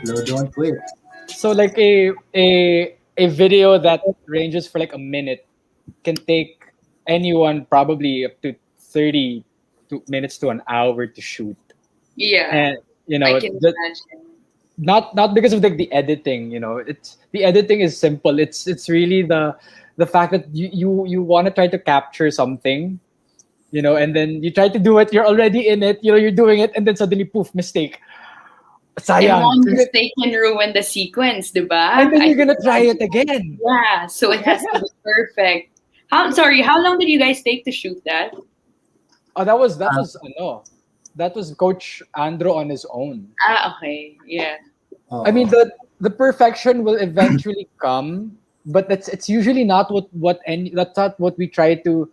No, don't quit. So like a video that ranges for like a minute can take anyone probably up to 30 minutes to an hour to shoot. Yeah. And I can imagine. not because of the editing, it's the editing is simple. It's really the fact that you want to try to capture something, and then you try to do it, you're already in it, you're doing it, and then suddenly poof, mistake. And Sayang. one mistake can ruin the sequence, diba? And then I you're gonna can try it imagine. again. Yeah, so it has to be perfect. How long did you guys take to shoot that? Oh, that was Coach Andro on his own. Okay. Yeah. I mean, the perfection will eventually come, but it's usually not that's not what we try to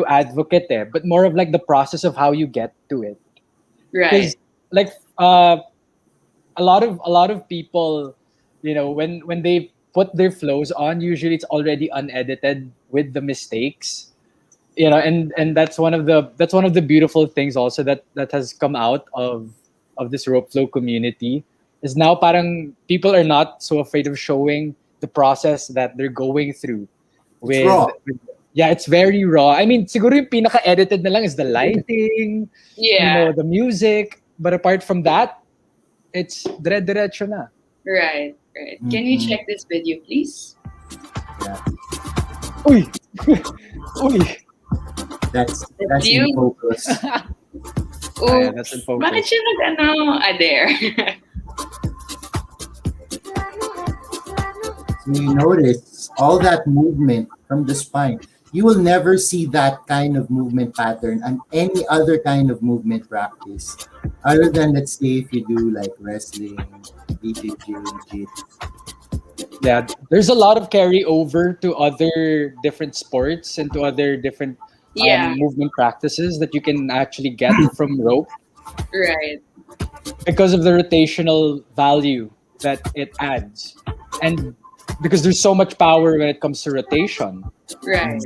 advocate, but more of like the process of how you get to it. Right. Because like a lot of people, when they put their flows on, usually it's already unedited with the mistakes. And that's one of the beautiful things also that has come out of this rope flow community, is now parang people are not so afraid of showing the process that they're going through. It's raw. Yeah, it's very raw. I mean, siguro yung pinaka-edited na lang is the lighting, Yeah. the music. But apart from that, it's dire-diretso na. Right. Can you check this video, please? Yeah, Uy! Uy! that's you. in focus. Oops. That's in focus. Bakit siya there? So you notice all that movement from the spine. You will never see that kind of movement pattern on any other kind of movement practice, other than, let's say, if you do like wrestling, BJJ, Yeah, there's a lot of carryover to other different sports and to other different Yeah, movement practices that you can actually get from rope right. because of the rotational value that it adds. And because there's so much power when it comes to rotation Right.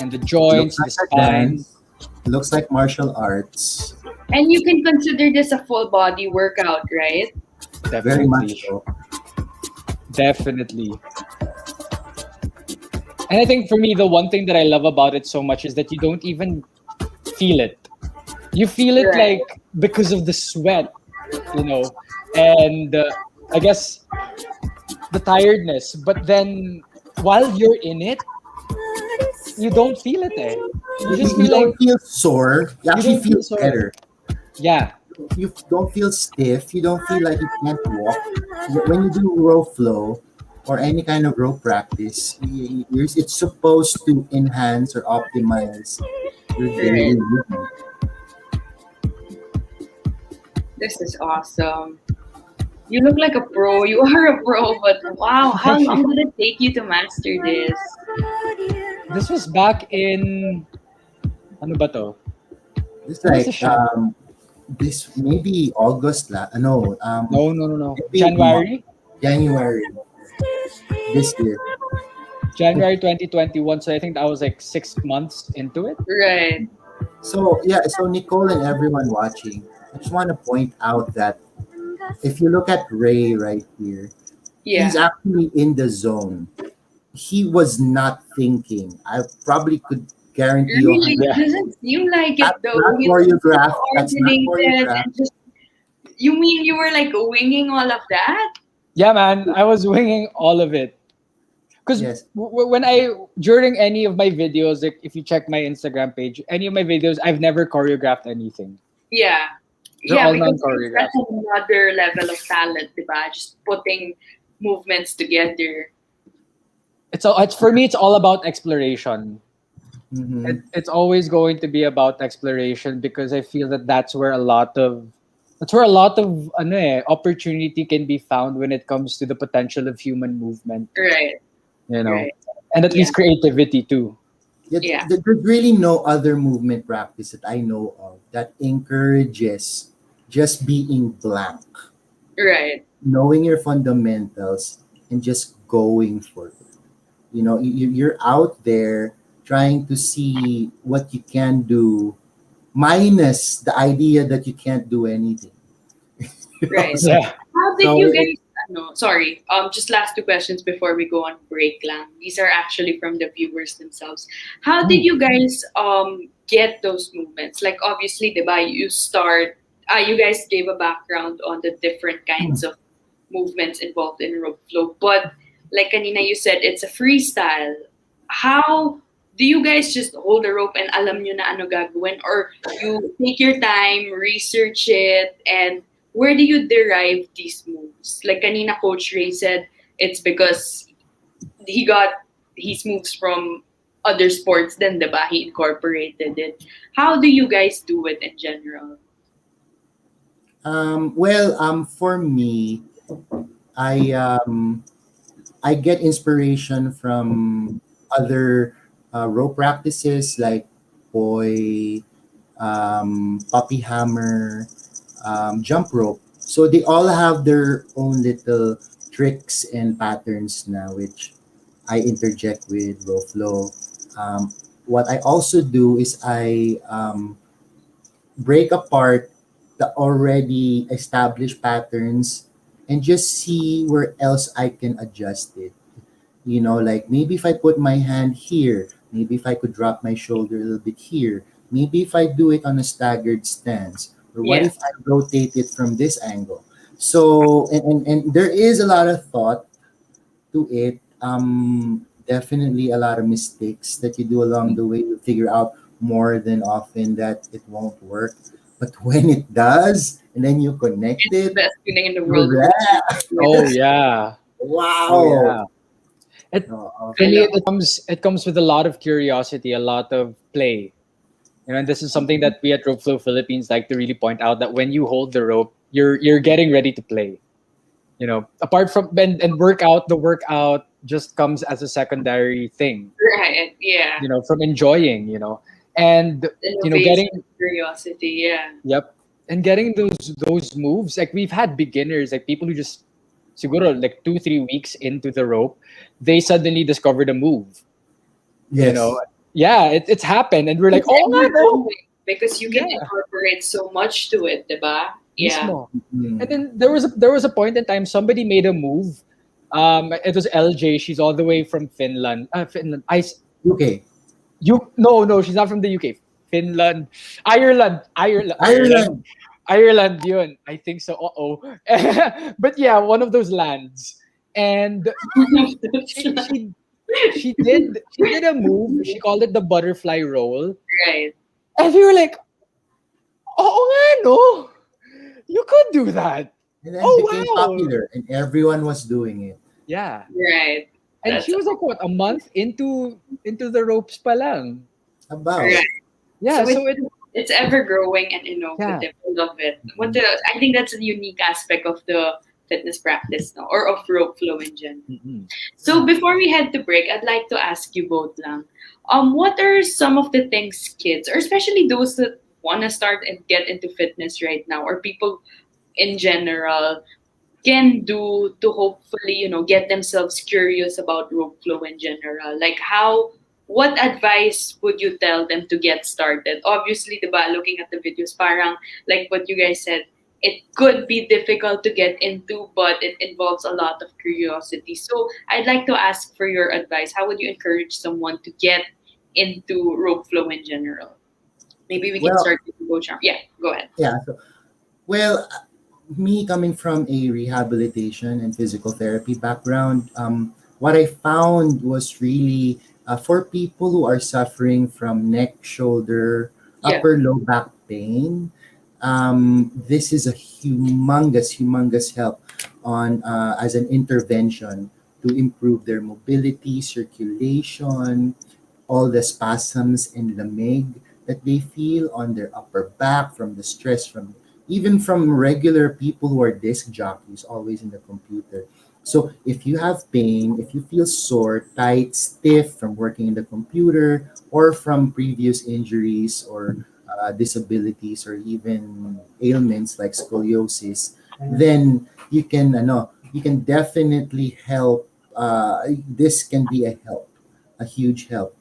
and the looks joints, the like a spine. dance, looks like martial arts. And you can consider this a full body workout, right? Very much Definitely. so. Definitely. And I think for me, the one thing that I love about it so much is that you don't even feel it. You feel it Right. like because of the sweat, and I guess the tiredness. But then while you're in it, you don't feel it. You just You feel like don't feel sore. You actually don't feel feel sore. better. yeah, You don't feel stiff. You don't feel like you can't walk. When you do rope flow or any kind of rope practice, it's supposed to enhance or optimize your daily Right. movement. This is awesome. You look like a pro. You are a pro, but wow, how long did it take you to master this? this was back in ano ba to? It's When was the like shot? this maybe August No. maybe January January this year. January 2021. So I think that was like 6 months into it. Right. So yeah, so Nicole and everyone watching, I just want to point out that if you look at Ray right here, he's Yeah. actually in the zone. He was not thinking. I probably could guarantee you Really, it Yeah. doesn't seem like it that's though. not You look so choreographed. That's not coordinated choreographed. and just. You mean you were like winging all of that? Yeah, man, I was winging all of it. Because Yes. when during any of my videos, like if you check my Instagram page, any of my videos, I've never choreographed anything. Yeah. They're Yeah, all because non-choreographed. that's another level of talent, diba? Just putting movements together. It's for me, it's all about exploration. Mhm. It's always going to be about exploration because I feel that that's where a lot of opportunity can be found when it comes to the potential of human movement, Right. Right. and at Yeah. least creativity too. Yeah. There's really no other movement practice that I know of that encourages just being blank, Right. knowing your fundamentals, and just going for it. You're out there trying to see what you can do, minus the idea that you can't do anything. Right. Yeah. How did So you it- guys sorry, just last two questions before we go on break lang. These are actually from the viewers themselves. How did you guys get those movements? Like obviously, diba, you guys gave a background on the different kinds of movements involved in rope flow, but like kanina you said it's a freestyle. How do you guys just hold a rope and alam nyo na ano gagawin, or you take your time, research it, and where do you derive these moves? Like kanina Coach Ray said, it's because he got his moves from other sports, then diba, he incorporated it. How do you guys do it in general? For me, I get inspiration from other rope practices like boy, puppy hammer, jump rope. So they all have their own little tricks and patterns now, which I interject with rope flow. What I also do is I break apart the already established patterns and just see where else I can adjust it. Like maybe if I put my hand here, maybe if I could drop my shoulder a little bit here, maybe if I do it on a staggered stance, or what Yeah. if I rotate it from this angle? So, and there is a lot of thought to it. definitely a lot of mistakes that you do along the way. You figure out more than often that it won't work. But when it does, and then you connect It's the it, best feeling in the world. correct. Oh yeah. Oh Wow. yeah. It, Oh, for I me, love it comes with a lot of curiosity, a lot of play. And this is something that we at Roadflow Philippines like to really point out, that when you hold the rope, you're getting ready to play. Apart from and workout, the workout just comes as a secondary thing. right. Yeah. From enjoying. And Innovation, getting curiosity. Yeah. yep, and getting those moves. Like we've had beginners, like people who just siguro like 2-3 weeks into the rope, they suddenly discovered a move. You know, yes. yeah, it's happened, and we're like, It's oh ever my no, growing because you can yeah, incorporate so much to it, diba? Yeah. mismo. And Mm. then there was a point in time somebody made a move. It was LJ. She's all the way from Finland. Finland. UK, No, she's not from the UK. Finland, Ireland. Ireland. Ireland, yun. I think so. Uh-oh. But yeah, one of those lands. And she she did a move. She called it the butterfly roll. Right. And we were like, oh nga no. You could do that. And then Oh became wow. popular, and everyone was doing it. Yeah. Right. And That's she was like what, a month into the ropes pa lang. About. right. Yeah, So so it it's ever growing and yeah. innovative. I love it. I think that's a unique aspect of the fitness practice, no, or of rope flow in general. Mhm. So before we head to break, I'd like to ask you both lang, what are some of the things kids, or especially those that want to start and get into fitness right now, or people in general, can do to hopefully, get themselves curious about rope flow in general? Like what advice would you tell them to get started? Obviously, diba, looking at the videos, parang like what you guys said, it could be difficult to get into, but it involves a lot of curiosity. So I'd like to ask for your advice. How would you encourage someone to get into rope flow in general? Maybe we can Well, start with you, Coach Arm. Yeah, go ahead. yeah. So, well, me coming from a rehabilitation and physical therapy background, what I found was really for people who are suffering from neck, shoulder, Yeah. upper, low back pain. This is a humongous help on as an intervention to improve their mobility, circulation, all the spasms and lamig that they feel on their upper back from the stress from even from regular people who are disc jockeys always in the computer. So if you have pain, if you feel sore, tight, stiff from working in the computer or from previous injuries or disabilities or even ailments like scoliosis, then you can definitely help. This can be a help, a huge help.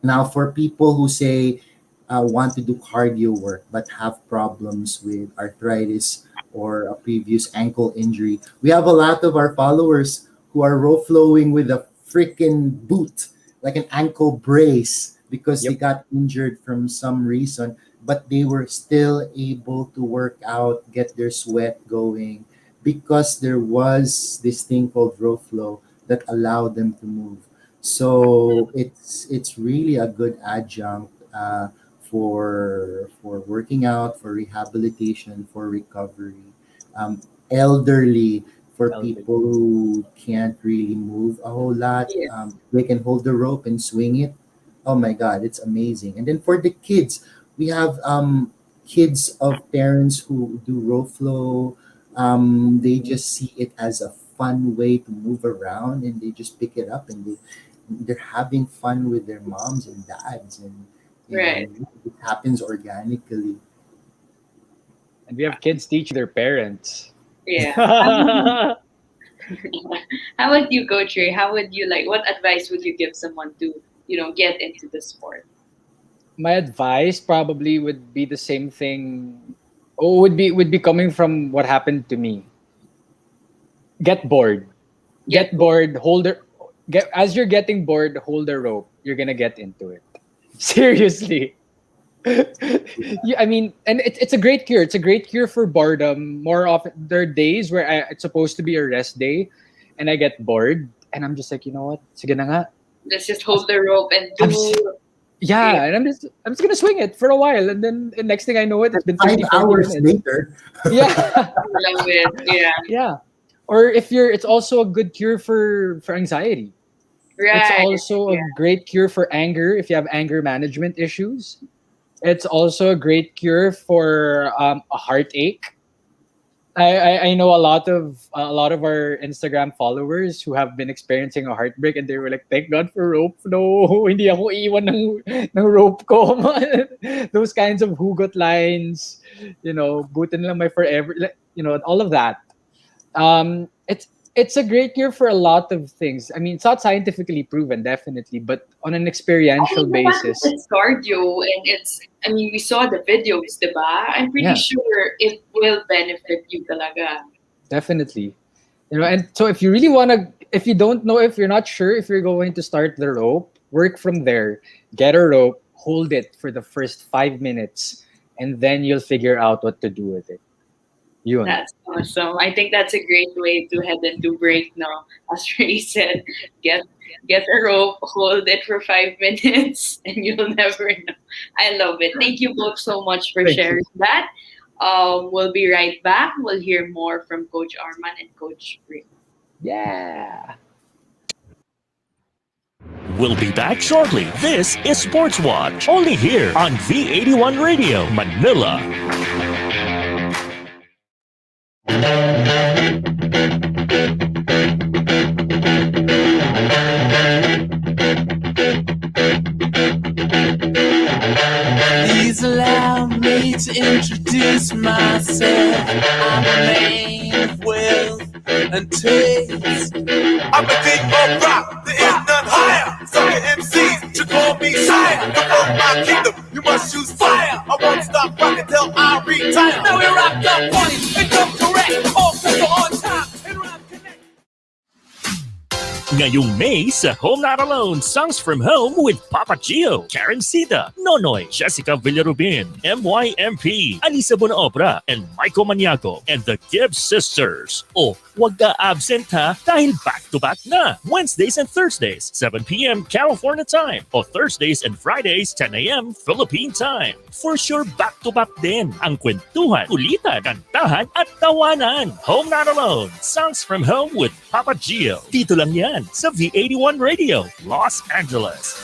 Now, for people who say want to do cardio work but have problems with arthritis or a previous ankle injury, we have a lot of our followers who are row flowing with a freaking boot, like an ankle brace, because they Yep. got injured from some reason, but they were still able to work out, get their sweat going, because there was this thing called row flow that allowed them to move. So it's really a good adjunct for working out, for rehabilitation, for recovery. Elderly, for Elderly. people who can't really move a whole lot, Yeah. they can hold the rope and swing it. Oh my God, it's amazing. And then for the kids, we have kids of parents who do rope flow. They just see it as a fun way to move around, and they just pick it up, and they're having fun with their moms and dads, Right. and it happens organically. And we have kids teaching their parents. Yeah. My How would you, Coach Ray? How would you like? What advice would you give someone to, get into the sport? advice probably would be the same thing. Oh, would be coming from what happened to me. Get bored. Get Get bored. As you're getting bored, hold the rope. You're gonna get into it. Seriously. Yeah, I mean, and it's a great cure. It's a great cure for boredom. More often, there are days where it's supposed to be a rest day, and I get bored, and I'm just like, you know what? Sige na nga. Let's just hold the rope and I'm do. s- Yeah, and I'm just gonna swing it for a while, and then the next thing I know, it's been 5 30, 40 hours minutes. later. Yeah, Love it. Yeah. yeah. Or if you're, it's also a good cure for anxiety. It's Right. also a Yeah. great cure for anger if you have anger management issues. It's also a great cure for a heartache. I know a lot of our Instagram followers who have been experiencing a heartbreak, and they were like, "Thank God for rope. No, hindi ako iwan ng rope ko." Those kinds of hugot lines, buti na lang may forever, all of that. It's a great cure for a lot of things. I mean, it's not scientifically proven, definitely, but on an I experiential mean, the fact that basis, it's cardio and I mean, we saw the videos, diba? I'm pretty yeah, sure it will benefit you talaga. definitely. And so if you really want to, if you don't know, if you're not sure if you're going to start the rope, work from there. Get a rope, hold it for the first 5 minutes, and then you'll figure out what to do with it. Yun. That's awesome. I think that's a great way to head into break now. As Ray said, get get a rope, hold it for 5 minutes, and you'll never know. I love it. Thank you both so much for Thank you. sharing that. We'll be right back. We'll hear more from Coach Arman and Coach Ray. Yeah. We'll be back shortly. This is Sports Watch, only here on V81 Radio, Manila. Please allow me to introduce myself. I'm a man of wealth and taste. I'm the king of rock, there is none higher. So your MCs should call me sire. To fuck my kingdom, you must choose fire. I won't stop rocking till I retire. Now we rock up funny and come correct. All people on time and rock connect. Ngayong May sa Home Not Alone, Songs from Home with Papa Gio, Karen Sida, Nonoy, Jessica Villarubin, MYMP, Alisa Bonaobra, and Michael Maniaco, and the Gibbs Sisters. Oh, wag ka absent ha, dahil back-to-back na. Wednesdays and Thursdays, 7 p.m. California time, o Thursdays and Fridays, 10 a.m. Philippine time. For sure, back-to-back din ang kwentuhan, ulitan, kantahan, at tawanan. Home Not Alone, Songs from Home with Papa Gio. Dito lang yan sa V81 Radio, Los Angeles.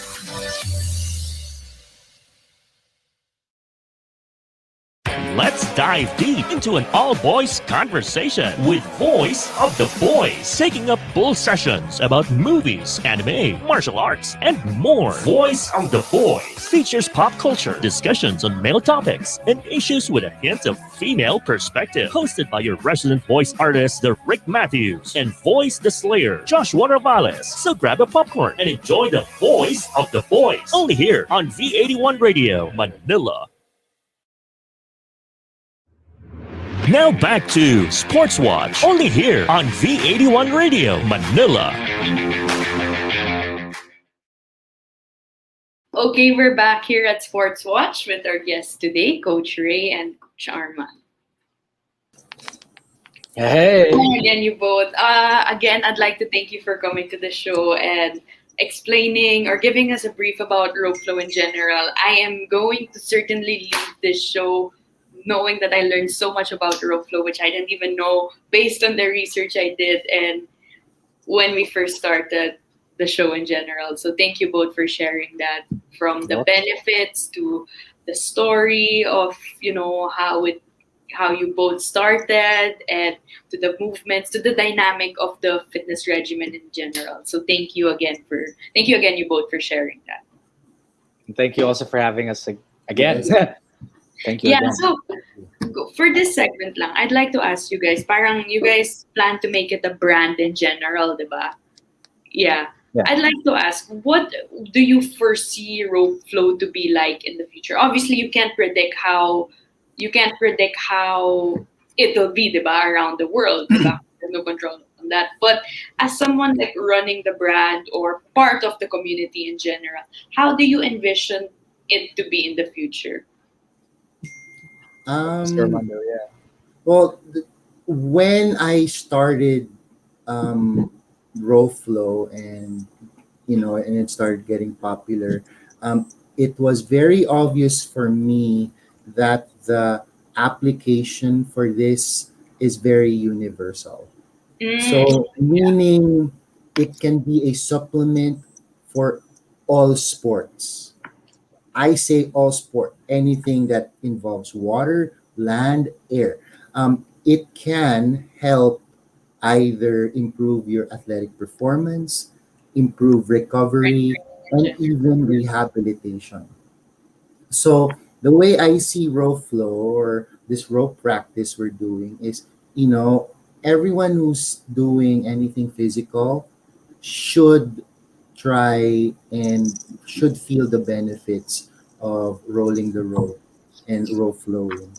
Let's dive deep into an all-boys conversation with Voice of the Boys, taking up full sessions about movies, anime, martial arts, and more. Voice of the Boys features pop culture, discussions on male topics, and issues with a hint of female perspective. Hosted by your resident voice artist, the Rick Matthews, and Voice the Slayer, Joshua Ravales. So grab a popcorn and enjoy the Voice of the Boys, only here on V81 Radio, Manila. Now back to Sports Watch, only here on V81 Radio, Manila. Okay, we're back here at Sports Watch with our guests today, Coach Ray and Coach Arman. Hey. Again, you both. Again, I'd like to thank you for coming to the show and explaining or giving us a brief about Roadflow in general. I am going to certainly leave this show knowing that I learned so much about Roadflow, which I didn't even know based on the research I did and when we first started the show in general. So thank you both for sharing that, from the benefits to the story of how you both started, and to the movements, to the dynamic of the fitness regimen in general. So thank you again, you both, for sharing that. Thank you also for having us again. Thank you Yeah, again. so for this segment lang, I'd like to ask you guys, parang you guys plan to make it a brand in general, diba? Yeah. Yeah. I'd like to ask, what do you foresee Roadflow to be like in the future? Obviously, you can't predict how it'll be, diba, around the world, diba? There's no control on that. But as someone like running the brand or part of the community in general, how do you envision it to be in the future? Mr. Armando, yeah. Well, when I started Roadflow, and and it started getting popular, it was very obvious for me that the application for this is very universal. Mm, So, meaning it can be a supplement for all sports. I say all sport, anything that involves water, land, air. It can help either improve your athletic performance, improve recovery, and even rehabilitation. So the way I see rope flow or this rope practice we're doing is, you know, everyone who's doing anything physical should try and should feel the benefits of rolling the rope and rope flowing,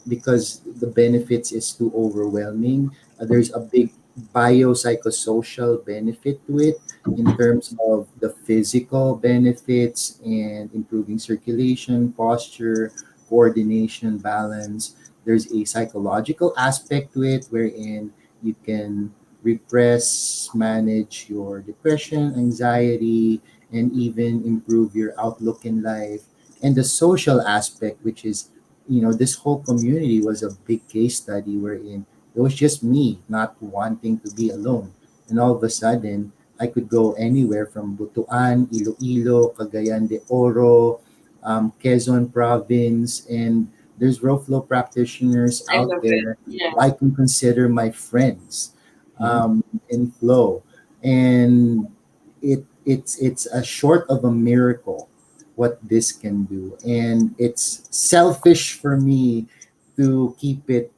because the benefits is too overwhelming. There's a big biopsychosocial benefit to it in terms of the physical benefits and improving circulation, posture, coordination, balance. There's a psychological aspect to it wherein you can repress, manage your depression, anxiety, and even improve your outlook in life. And the social aspect, which is, this whole community was a big case study wherein it was just me not wanting to be alone. And all of a sudden, I could go anywhere from Butuan, Iloilo, Cagayan de Oro, Quezon province, and there's row flow practitioners I out love it. there Yeah. who I can consider my friends, Mhm. in flow. And it's a short of a miracle what this can do. And it's selfish for me to keep it,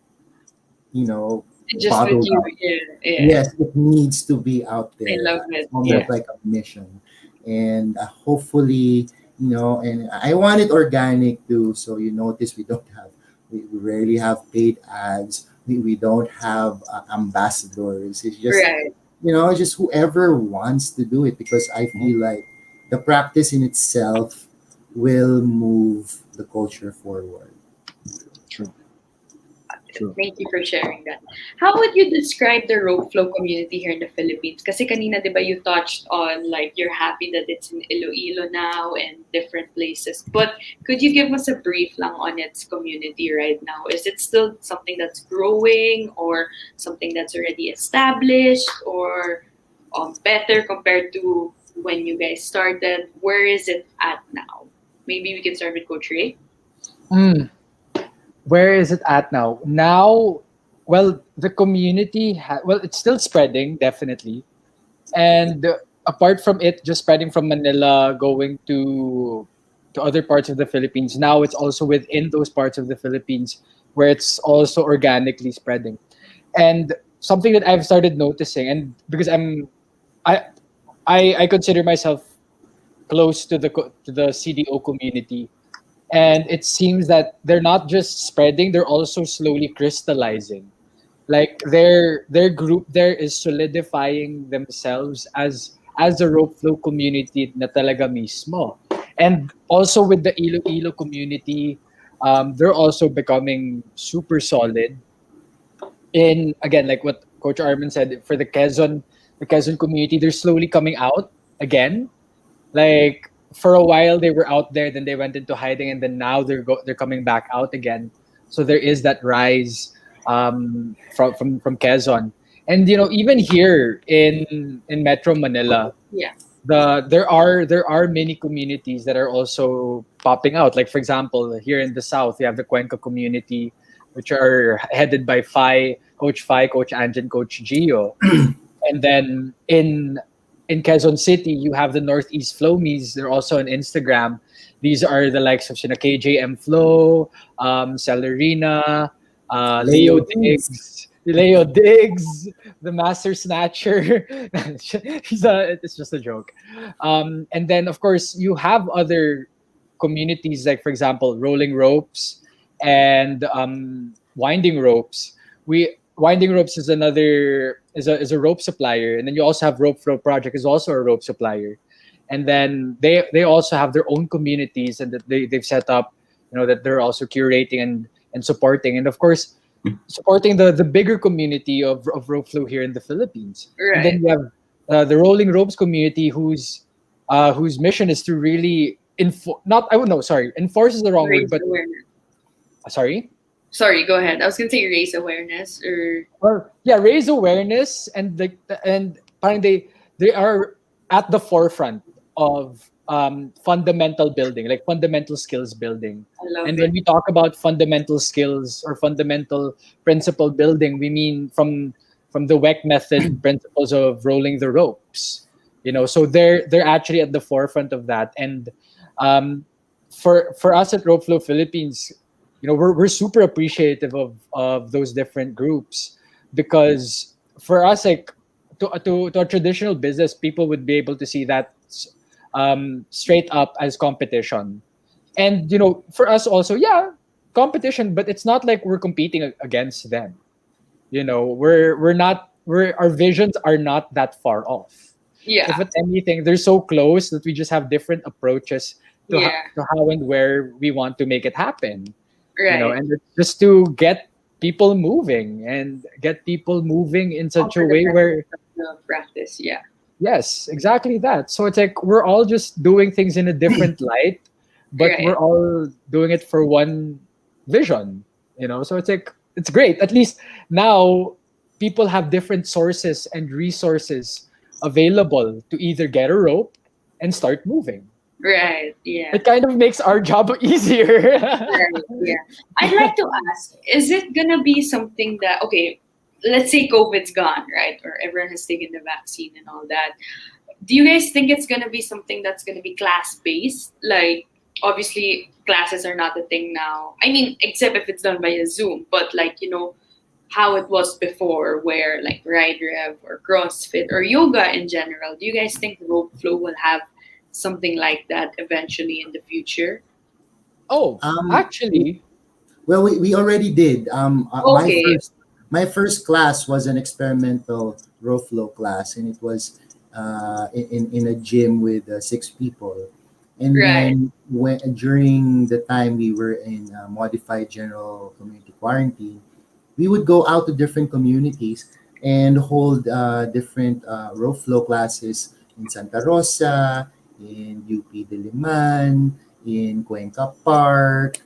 you know, Just with bottled you. up. Yeah. Yeah. Yes, it needs to be out I there. love It's it. Yeah. almost Yeah. like a mission. And hopefully, and I want it organic too. So you notice we rarely have paid ads. We don't have ambassadors. It's just, Right. just whoever wants to do it, because I Mhm. feel like the practice in itself will move the culture forward. True. True. Thank you for sharing that. How would you describe the rope flow community here in the Philippines? Kasi kanina, di ba, you touched on like you're happy that it's in Iloilo now and different places. But could you give us a brief lang on its community right now? Is it still something that's growing or something that's already established or better compared to when you guys started? Where is it at now? Maybe we can start with Coach Ray. Mm. Where is it at now? Now, well, the community, well, it's still spreading, definitely. And apart from it just spreading from Manila, going to other parts of the Philippines, now it's also within those parts of the Philippines where it's also organically spreading. And something that I've started noticing, and because I I consider myself close to the CDO community, and it seems that they're not just spreading, they're also slowly crystallizing. Like their group there is solidifying themselves as a rope flow community na talaga mismo. And also with the Iloilo community, they're also becoming super solid. In again, like what Coach Armin said, for the Quezon community, they're slowly coming out again. Like for a while they were out there, then they went into hiding, and then now they're coming back out again. So there is that rise, from Quezon. And even here in Metro Manila, Yeah. there are many communities that are also popping out. Like for example, here in the south, you have the Cuenca community, which are headed by Fi, Coach Anjan, Coach Gio. And then in Quezon City, you have the Northeast Flomies. They're also on Instagram. These are the likes of KJM Flow, Celerina, Leo Diggs. Leo Diggs, the Master Snatcher. It's just a joke. And then, of course, you have other communities, like, for example, Rolling Ropes and Winding Ropes. Winding Ropes is a rope supplier, and then you also have Rope Flow Project is also a rope supplier, and then they also have their own communities, and that they've set up, that they're also curating and supporting, and of course supporting the bigger community of Rope Flow here in the Philippines. And then Right. you have the rolling ropes community whose mission is to really enforce is the wrong word, Raise but awareness. sorry. Sorry, go ahead. I was gonna say raise awareness Or yeah, raise awareness, and parang they are at the forefront of fundamental building, like fundamental skills building. I love And it. when we talk about fundamental skills or fundamental principle building, we mean from the WEC method principles of rolling the ropes. So they're actually at the forefront of that. And for us at Roadflow Philippines, we're super appreciative of those different groups, because for us, like, to a traditional business, people would be able to see that straight up as competition. And for us also, yeah, competition, but it's not like we're competing against them. We're not, our visions are not that far off. Yeah. If it's anything, they're so close that we just have different approaches to, Yeah. to how and where we want to make it happen. Right. And it's just to get people moving in such a way where, The practice, yeah. yes, exactly that. So it's like we're all just doing things in a different light, but Right. we're all doing it for one vision. So it's like, it's great. At least now people have different sources and resources available to either get a rope and start moving. Right. Yeah. It kind of makes our job easier. Right, yeah. I'd like to ask, is it gonna be something that, okay, let's say COVID's gone, right? Or everyone has taken the vaccine and all that. Do you guys think it's gonna be something that's gonna be class-based? Like, obviously, classes are not a thing now. I mean, except if it's done by a Zoom, but like, how it was before, where like Ride Rev or CrossFit or yoga in general. Do you guys think Rope Flow will have something like that eventually in the future? Oh, actually, Well, we already did. Okay. My first class was an experimental row flow class, and it was in a gym with 6 people. And Right. then during the time we were in modified general community quarantine, we would go out to different communities and hold different row flow classes in Santa Rosa, in UP Diliman, in Cuenca Park,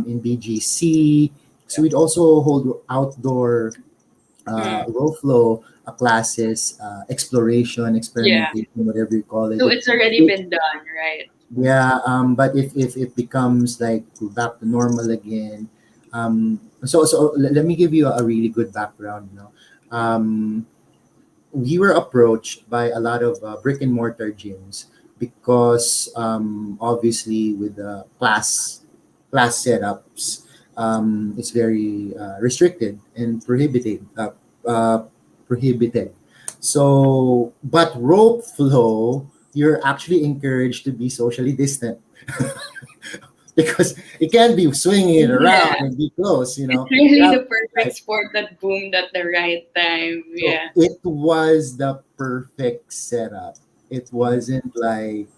in BGC. So we'd also hold outdoor row flow classes, exploration, experimentation, whatever you call it. So it's already been done, right? Yeah, but if it becomes like back to normal again, let me give you a really good background. We were approached by a lot of brick and mortar gyms because obviously with the class setups, it's very restricted and prohibited. So, but rope flow, you're actually encouraged to be socially distant because it can't be swinging it around Yeah. and be close. It's really Yeah, the perfect sport that boomed at the right time. so Yeah. it was the perfect setup. It wasn't like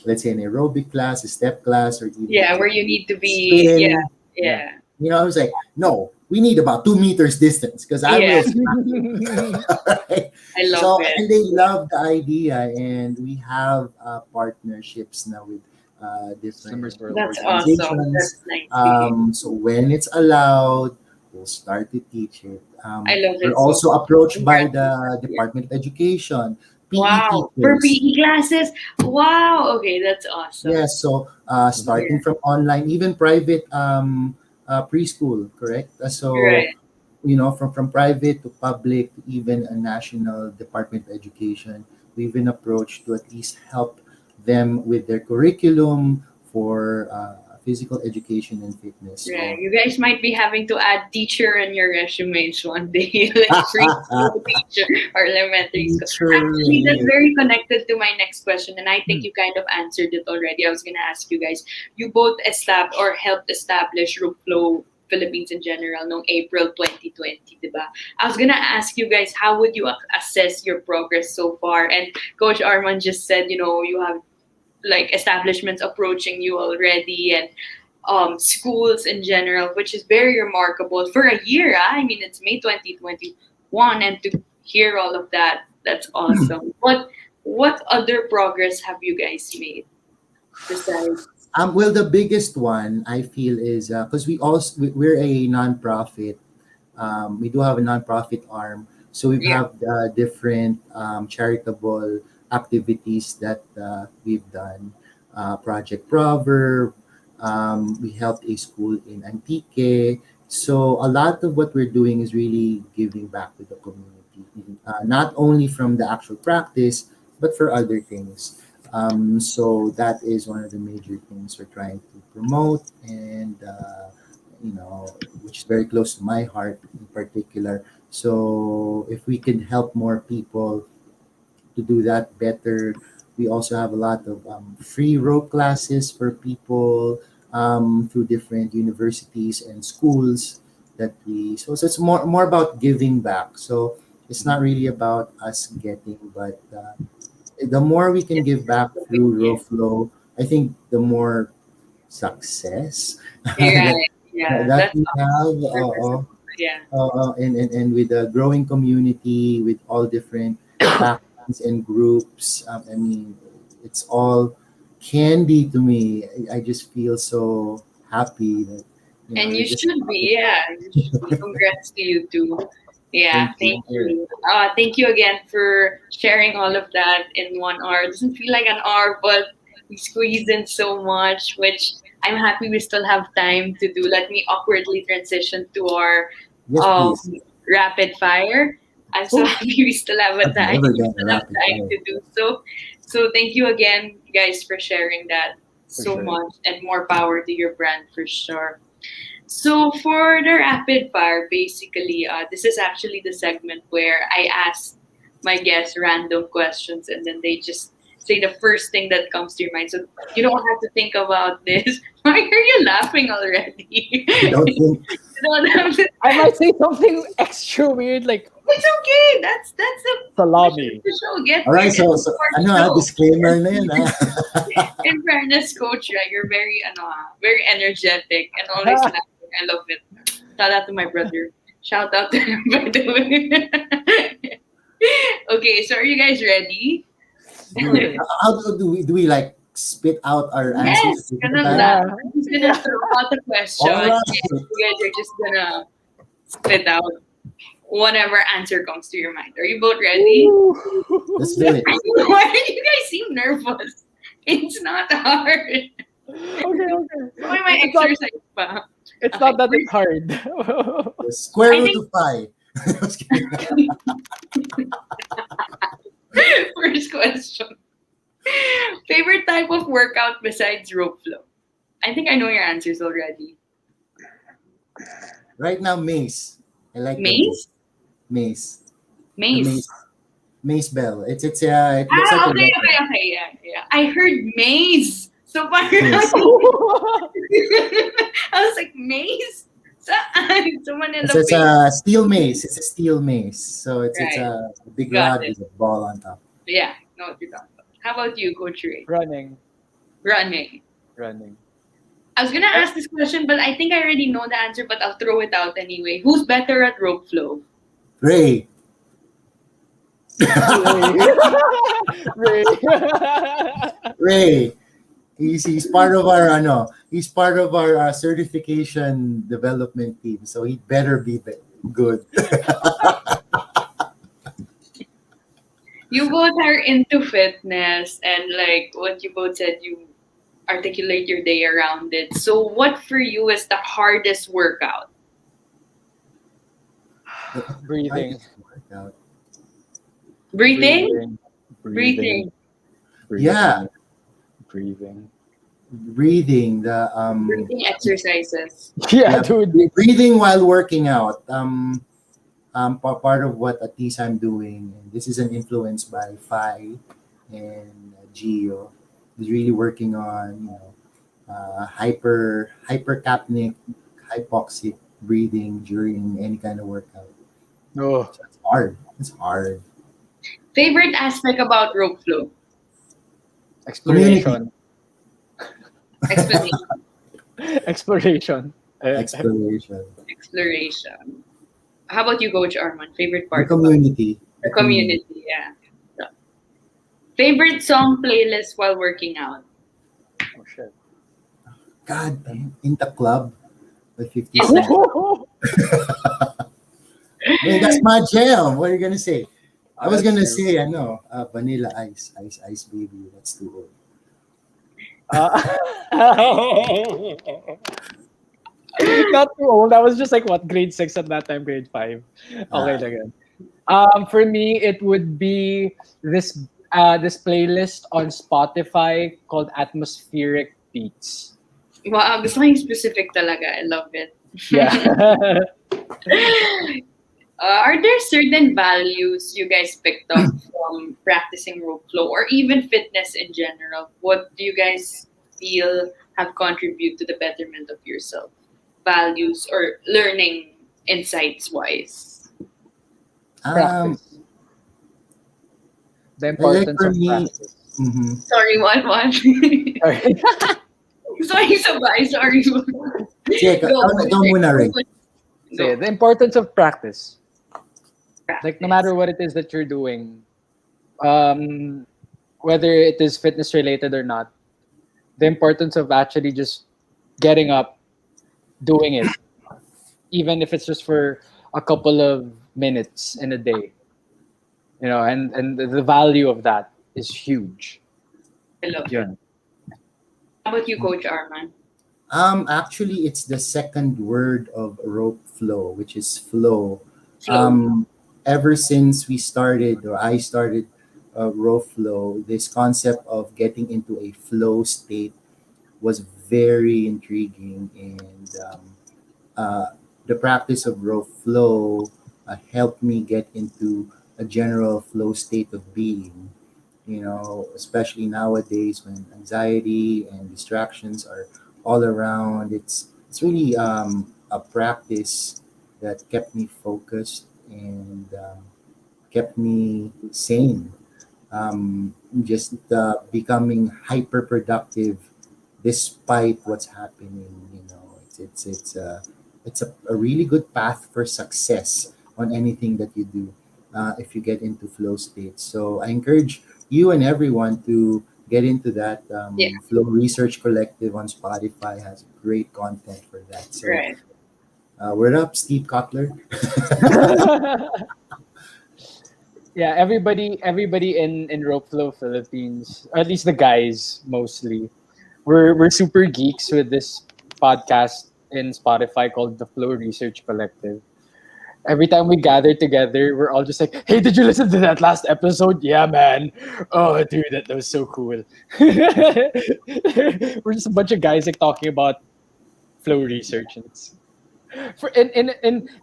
let's say an aerobic class, a step class, or even Yeah, a where you need to be, spin. yeah, Yeah. yeah, I was like, no, we need about 2 meters distance because I Yeah. will smack you. Right? I love So, it. and they love the idea, and we have partnerships now with different Summers were That's organizations. awesome. That's nice to hear. So when it's allowed, we'll start to teach it. I love We're it so also much. approached by the Congratulations. Yeah. Department of Education, PE Wow. For teachers. PE classes? Wow. Okay, that's awesome. Yes, so starting Yeah. from online, even private preschool, correct? So Right. from private to public to even a national Department of Education, we've been approached to at least help them with their curriculum for physical education and fitness. Right. So, You guys might be having to add teacher in your resumes one day, like preschool teacher or elementary school. Actually, that's Teacher. very connected to my next question, and I think you kind of answered it already. I was gonna ask you guys. You both established or helped establish Roadflow Philippines in general noong April 2020, diba? I was gonna ask you guys, how would you assess your progress so far? And Coach Arman just said, you have like establishments approaching you already, and schools in general, which is very remarkable for a year. I mean, it's May 2021, and to hear all of that That's awesome. What other progress have you guys made besides? Well, the biggest one I feel is because we're a nonprofit. We do have a nonprofit arm, so we Yeah. have different charitable activities that we've done. Project Proverb. We helped a school in Antique. So a lot of what we're doing is really giving back to the community, not only from the actual practice, but for other things. So that is one of the major things we're trying to promote, and which is very close to my heart in particular. So if we can help more people to do that better. We also have a lot of free rope classes for people through different universities and schools that we. So it's more about giving back. So it's not really about us getting, but the more we can give back through Yeah. Roadflow, I think the more success that, Right. Yeah. that That's we have. 100%. Yeah. And with a growing community with all different backgrounds and groups. I mean, it's all candy to me. I just feel so happy that And we're you just should be, yeah. You should be. Congrats to you too. Yeah, thank you. thank you. Thank you again for sharing all of that in 1 hour. It doesn't feel like an hour, but we squeezed in so much, which I'm happy we still have time to do. Let me awkwardly transition to our Yes, um, please. rapid fire. I'm so Oh, happy we still have a I've time. never We done a still have rapid time fire. to do so. So thank you again, guys, for sharing that For so sure. much, and more power to your brand for sure. So for the rapid fire, basically, this is actually the segment where I ask my guests random questions, and then they just say the first thing that comes to your mind. So you don't have to think about this. Why are you laughing already? I don't You think don't have to. I might say something extra weird like It's okay. That's the mission salami. of the show. Get all right, weird and so support the ano show. disclaimer na yun In fairness, Coach, you're very very energetic and always laughing. I love it. Shout out to my brother. Shout out to him, by the way. Okay, so are you guys ready? How do we like spit out our answers Yes, at the same ganun time? lang. Yeah. I'm just gonna throw out the question. All right. And you guys are just gonna spit out whatever answer comes to your mind. Are you both ready? Let's do it. Why do you guys seem nervous? It's not hard. Okay, okay. Why am I It's not, exercise pa? it's not that it's hard. The square I root think- of pi. Just kidding. First question. Favorite type of workout besides rope flow? I think I know your answers already. Right now, mace. I like the Maze? mace. The Maze. mace bell. It looks like a Okay, weapon. yeah. I heard maze. So parang Yes. I was like, maze? Saan? So Manila It's Bay. a steel mace. It's a steel mace. So it's Right. a big Got rod it. with a ball on top. Yeah, no, what you're talking about. How about you, Coach Ray? Running. Running. I was gonna ask this question, but I think I already know the answer, but I'll throw it out anyway. Who's better at rope flow? Ray. Ray. Ray. He's part of our he's part of our certification development team. So he better be good. You both are into fitness, and like what you both said, you articulate your day around it. So what for you is the hardest workout? Breathing. Breathing? Breathing. Yeah. Breathing. Breathing. The Breathing exercises. Yeah, dude. breathing while working out. Part of what at least I'm doing, and this is an influence by Phi and Gio, is really working on hypercapnic, hypoxic breathing during any kind of workout. Oh, So it's hard. It's hard. Favorite aspect about rope flow? exploration. Explanation. Exploration. Exploration. Exploration. How about you, Coach Arman? Favorite The part? community. The community, yeah. So, favorite song playlist while working out? Oh shit. God, in the club with 50 In Cent. the- I mean, that's my jam. What are you gonna say? I was That's gonna true. say, I know, Vanilla Ice, Ice, Ice Baby. That's too old. Uh, not too old. I was just like what, grade 6 at that time, grade 5. Okay, again. For me, it would be this playlist on Spotify called Atmospheric Beats. Wow, gusto ko yung specific talaga. I love it. Yeah. Are there certain values you guys picked up from practicing rope flow or even fitness in general? What do you guys feel have contributed to the betterment of yourself? Values or learning insights wise? Practice. The Like importance for of me, practice. mhm. Sorry, what? Sorry. sorry, sabay. Sorry. Sige, ikaw muna, Ray. So, the importance of practice. Like no Practice. matter what it is that you're doing, whether it is fitness related or not, the importance of actually just getting up, doing it, even if it's just for a couple of minutes in a day, and the value of that is huge. I love it. Yeah. How about you, Coach Arman? Actually, it's the second word of rope flow, which is flow. Flow. Ever since we started, or I started rope flow, this concept of getting into a flow state was very intriguing, and uh, the practice of rope flow helped me get into a general flow state of being. Especially nowadays when anxiety and distractions are all around. It's really a practice that kept me focused and kept me sane. Just becoming hyper productive despite what's happening. It's a really good path for success on anything that you do if you get into flow states. So I encourage you and everyone to get into that. Yeah. Flow Research Collective on Spotify has great content for that. So Right. word up, Steve Kotler. Yeah, everybody in Rope Flow Philippines, at least the guys mostly, we're super geeks with this podcast in Spotify called the Flow Research Collective. Every time we gather together, we're all just like, "Hey, did you listen to that last episode? Yeah, man. Oh, dude, that was so cool." We're just a bunch of guys like talking about flow research, and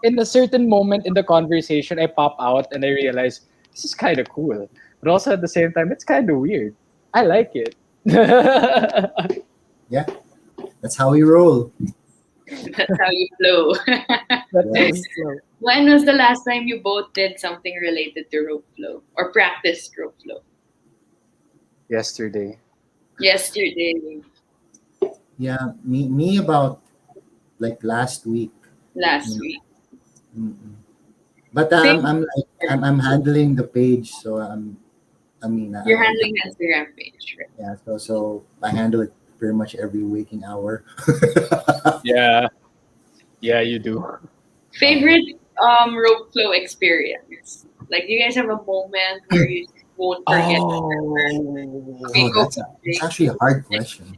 in a certain moment in the conversation, I pop out and I realize this is kind of cool, but also at the same time, it's kind of weird. I like it. Yeah, that's how we roll. That's how you flow. That's how Yes. we flow. When was the last time you both did something related to rope flow or practiced rope flow? Yesterday. Yesterday, Yeah, me about like last week. last Mm, week. mm-mm. But Same. I'm handling the page, so I mean You're handling the Instagram page, right? yeah, so I handle it pretty much every waking hour. Yeah, yeah, you do. Favorite rope flow experience? Like, do you guys have a moment where you won't forget? Okay, go. That's actually a hard question.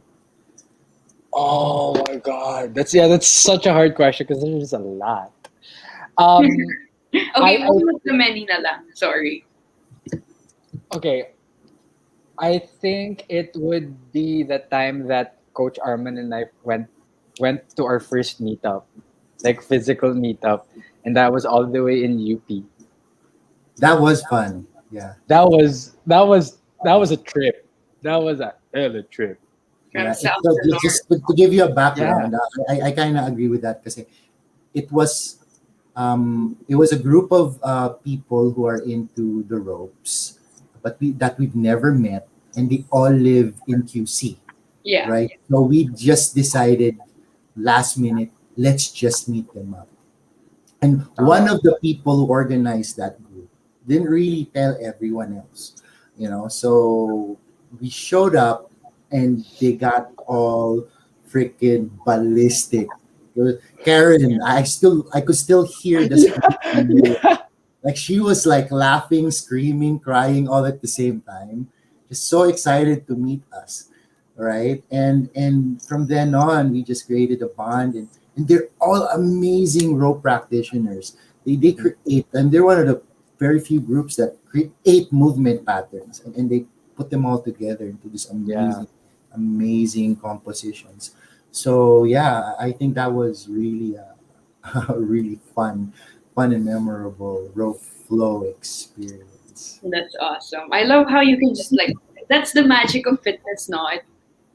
Oh my god, that's such a hard question because there's a lot. Um, Okay, I- one of the many na lang. Sorry. okay, I think it would be the time that Coach Arman and I went to our first meetup, like physical meetup, and that was all the way in UP. That was fun. Yeah. That was a trip. That was a hell of a trip. From Yeah, South so to North. just to give you a background, I kind of agree with that because it was it was a group of people who are into the ropes, but we've never met, and they all live in QC, Yeah. right? So we just decided last minute, let's just meet them up. And one of the people who organized that group didn't really tell everyone else, So we showed up, and they got all freaking ballistic. It was- Karen, I could still hear the scream. Yeah. Like she was like laughing, screaming, crying all at the same time. Just so excited to meet us, right? And from then on, we just created a bond, and they're all amazing rope practitioners. They create, and they're one of the very few groups that create movement patterns, and they put them all together into this Yeah. amazing compositions. So yeah, I think that was really a really fun and memorable rope flow experience. That's awesome. I love how you can just like that's the magic of fitness now. It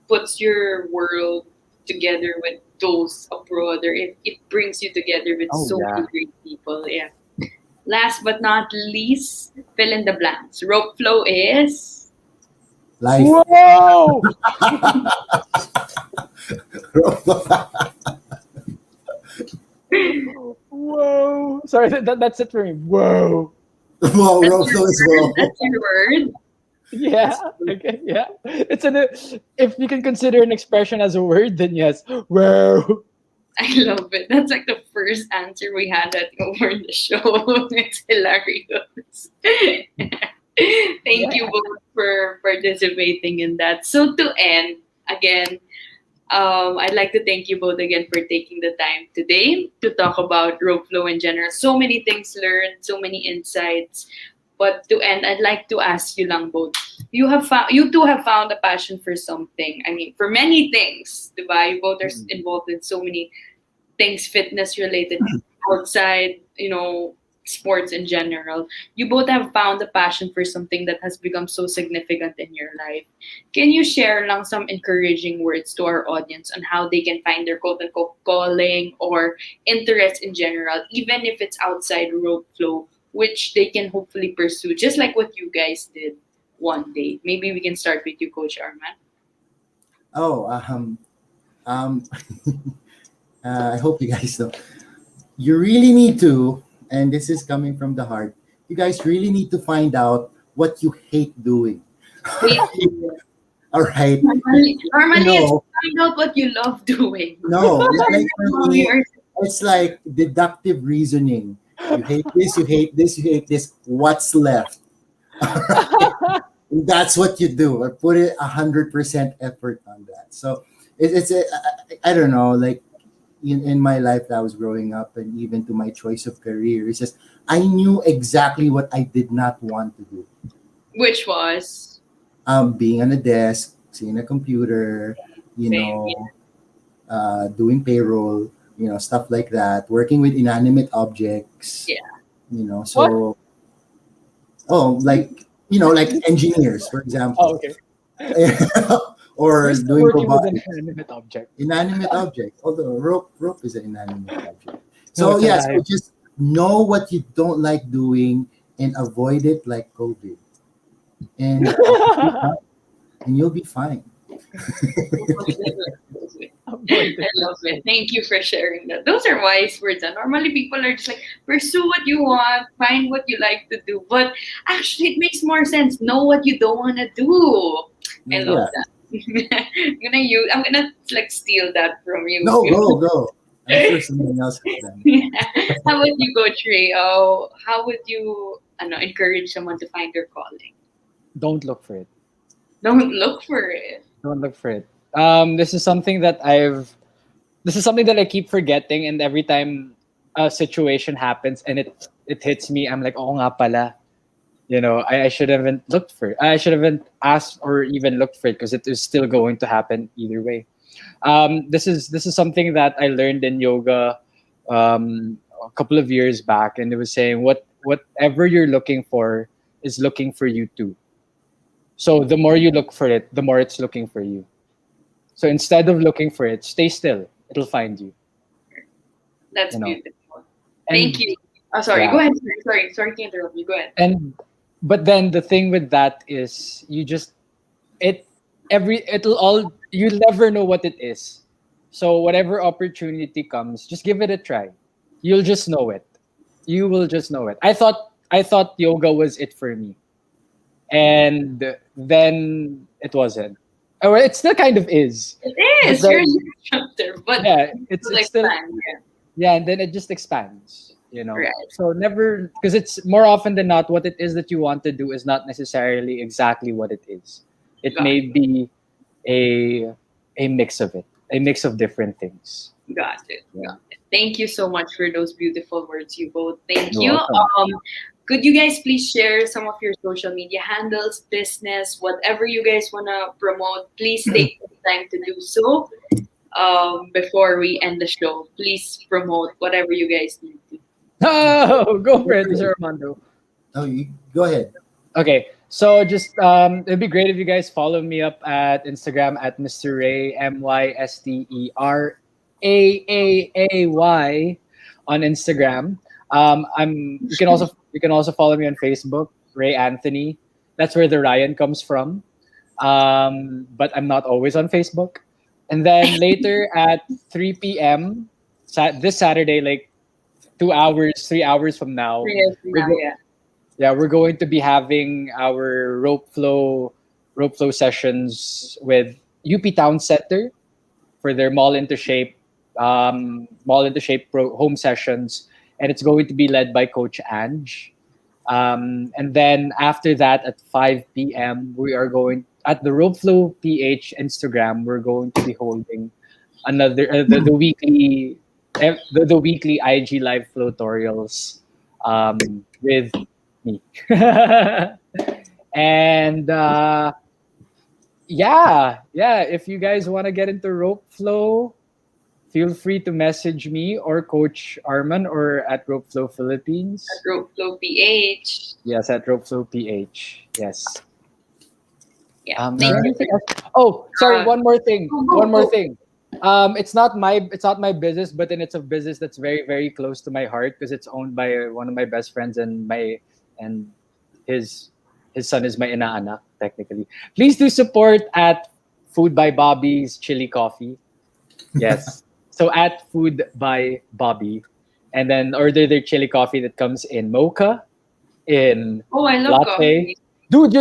puts your world together with those abroad, or it brings you together with Oh so yeah. many great people. Yeah. Last but not least, fill in the blanks. Rope flow is Life. Whoa! Whoa! Sorry, that's it for me. Whoa! Wow, that's rope your flow is word. well. That's your word. Yeah. Okay. Yeah. It's an if you can consider an expression as a word, then yes. Whoa! I love it. That's like the first answer we had at over the show. It's hilarious. Thank you Yeah. both for participating in that. So to end, again, I'd like to thank you both again for taking the time today to talk about rope flow in general. So many things learned, so many insights. But to end, I'd like to ask you lang both. You two have found a passion for something. I mean, for many things, diba? You both are involved in so many things fitness related outside, sports in general. You both have found a passion for something that has become so significant in your life. Can you share lang some encouraging words to our audience on how they can find their quote unquote calling or interest in general, even if it's outside rope flow, which they can hopefully pursue, just like what you guys did one day? Maybe we can start with you, Coach Arman. Oh, um, I hope you guys know. You really need to, and this is coming from the heart. You guys really need to find out what you hate doing. Please. All right. Normally, it's No, find out what you love doing. no. Like for me, You're- it's like deductive reasoning. You hate this, you hate this, you hate this. What's left? That's what you do, or put it 100% effort on that. So I don't know, like in my life that I was growing up, and even to my choice of career, it's just I knew exactly what I did not want to do. Which was Being on a desk, seeing a computer, you Same, know, doing payroll, stuff like that, working with inanimate objects, yeah. So like like engineers, for Oh, example, okay. or We're still doing working with an robotics. inanimate object. Inanimate object. Although rope is an inanimate object. No, So it's yes, so alive. just know what you don't like doing and avoid it like COVID, and you'll be fine. I love it. Thank you for sharing that. Those are wise words. And normally people are just like, pursue what you want, find what you like to do. But actually, it makes more sense. Know what you don't want to do. I love Yeah. that. I'm gonna like steal that from you. No, go. I'm sure someone else has done. How about you, Coach Ray? Oh, how would you encourage someone to find their calling? Don't look for it. Don't look for it. Don't look for it. This is something that I keep forgetting, and every time a situation happens and it hits me, I'm like, oh nga pala. I should haven't looked for it. I should haven't asked or even looked for it, because it is still going to happen either way. This is something that I learned in yoga a couple of years back, and it was saying whatever you're looking for is looking for you too. So the more you look for it, the more it's looking for you. So instead of looking for it, stay still. It'll find you. That's You know. beautiful. And, Thank you. Oh, sorry. yeah. Go ahead. Sorry to interrupt you. Go ahead. But then the thing with that is you just you'll never know what it is. So whatever opportunity comes, just give it a try. You'll just know it. You will just know it. I thought I thought yoga was it for me, and then it wasn't. Oh, well, it still kind of is. It But is. You're then, an instructor, but yeah, to it's still, expand. Yeah. yeah, and then it just expands, Right. So never, because it's more often than not, what it is that you want to do is not necessarily exactly what it is. It Got may be a a mix of it, a mix of different things. Got it. Yeah. Got it. Thank you so much for those beautiful words, you both. Thank You're you. welcome. Could you guys please share some of your social media handles, business, whatever you guys want to promote? Please take the time to do so before we end the show. Please promote whatever you guys need to. Oh, go for it, Mr. Armando. Oh, you go ahead. Okay, so just it'd be great if you guys follow me up at Instagram at Mr. Ray MYSTERAAAY on Instagram. You can also follow me on Facebook, Ray Anthony. That's where the Ryan comes from. But I'm not always on Facebook. And then later at 3 p.m. This Saturday, like 2 hours, 3 hours from now, Yes, we're now, go- yeah. yeah, we're going to be having our rope flow sessions with UP Town Center for their mall into shape home sessions, and it's going to be led by Coach Ange. And then after that, at 5 p.m., we are going at the Rope Flow PH Instagram. We're going to be holding another the weekly IG live flow tutorials with me. And yeah, if you guys want to get into rope flow, feel free to message me or Coach Arman or at Rope Flow Philippines. Roadflow PH. Yes, at Rope Flow PH. Yes. Yeah. Is Thank there you. anything else? Oh, sorry. Uh, One more thing. go, go, One more go. thing. It's not my business, but then it's a business that's very very close to my heart because it's owned by one of my best friends and his son is my inaanak technically. Please do support at Food by Bobby's Chili Coffee. Yes. So at Food by Bobby, and then order their chili coffee that comes in mocha, in Oh, I love latte. coffee. Dude,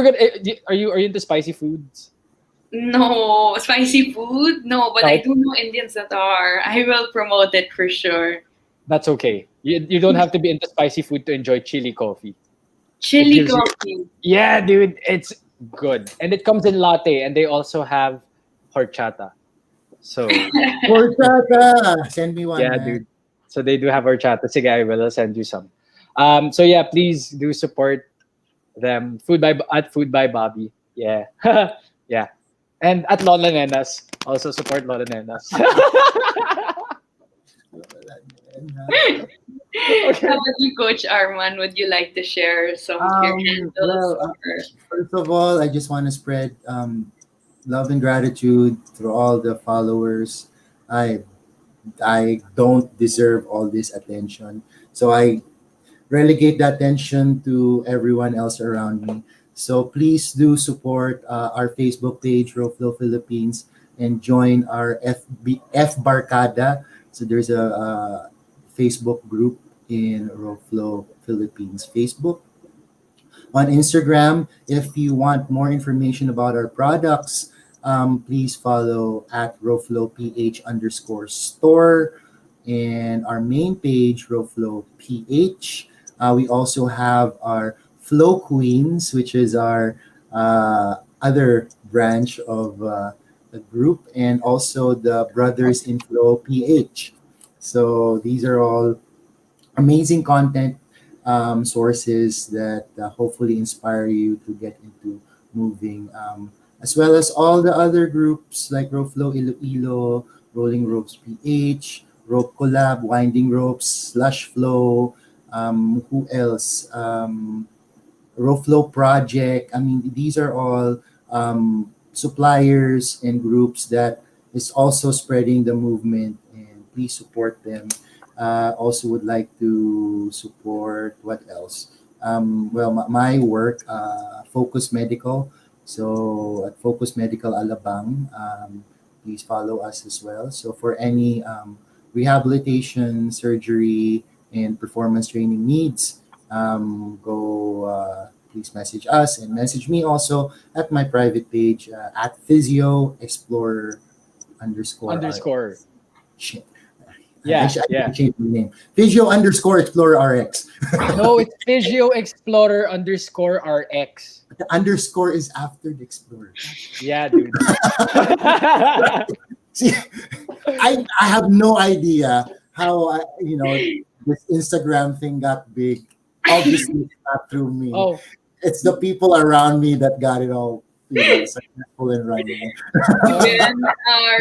are you into spicy foods? No, spicy food? No, but I Right. do know Indians that are. I will promote it for sure. That's okay. You don't have to be into spicy food to enjoy chili coffee. It Chili gives you coffee. Yeah, dude, it's good. And it comes in latte and they also have horchata. So, Horchata! Send me one, yeah, man. dude. So they do have horchata. Sige, I will send you some. So yeah, please do support them. Food by Bobby. Yeah. Yeah. And at Lola Nenas. Also support Lola Nenas. How about you, Coach Arman? Would you like to share some of your handles? Well, or- first of all, I just want to spread love and gratitude through all the followers. I don't deserve all this attention, so I relegate that attention to everyone else around me. So please do support our Facebook page, Roadflow Philippines, and join our F Barcada. So there's a Facebook group in Roadflow Philippines Facebook. On Instagram, if you want more information about our products, please follow at RowFlowPH_store and our main page, RowFlow PH. We also have our Flow Queens, which is our other branch of the group, and also the Brothers in Flow PH. So these are all amazing content sources that hopefully inspire you to get into moving, as well as all the other groups like Rope Flow Iloilo, Rolling Ropes PH, Rope Collab, Winding Ropes, Slush Flow, who else? Rope Flow Project. I mean, these are all suppliers and groups that is also spreading the movement, and please support them. Also would like to support what else? Well, my work, Focus Medical. So at Focus Medical Alabang, please follow us as well. So for any rehabilitation, surgery, and performance training needs, please message us and message me also at my private page at Physio Explorer Underscore. Shit. Yeah, I should yeah. change my name. Physio Explorer RX. No, it's Physio Explorer _RX. The underscore is after the Explorer. Yeah, dude. See, I have no idea how this Instagram thing got big. Obviously, it's not through me. Oh, It's the people around me that got it all successful and running. Again,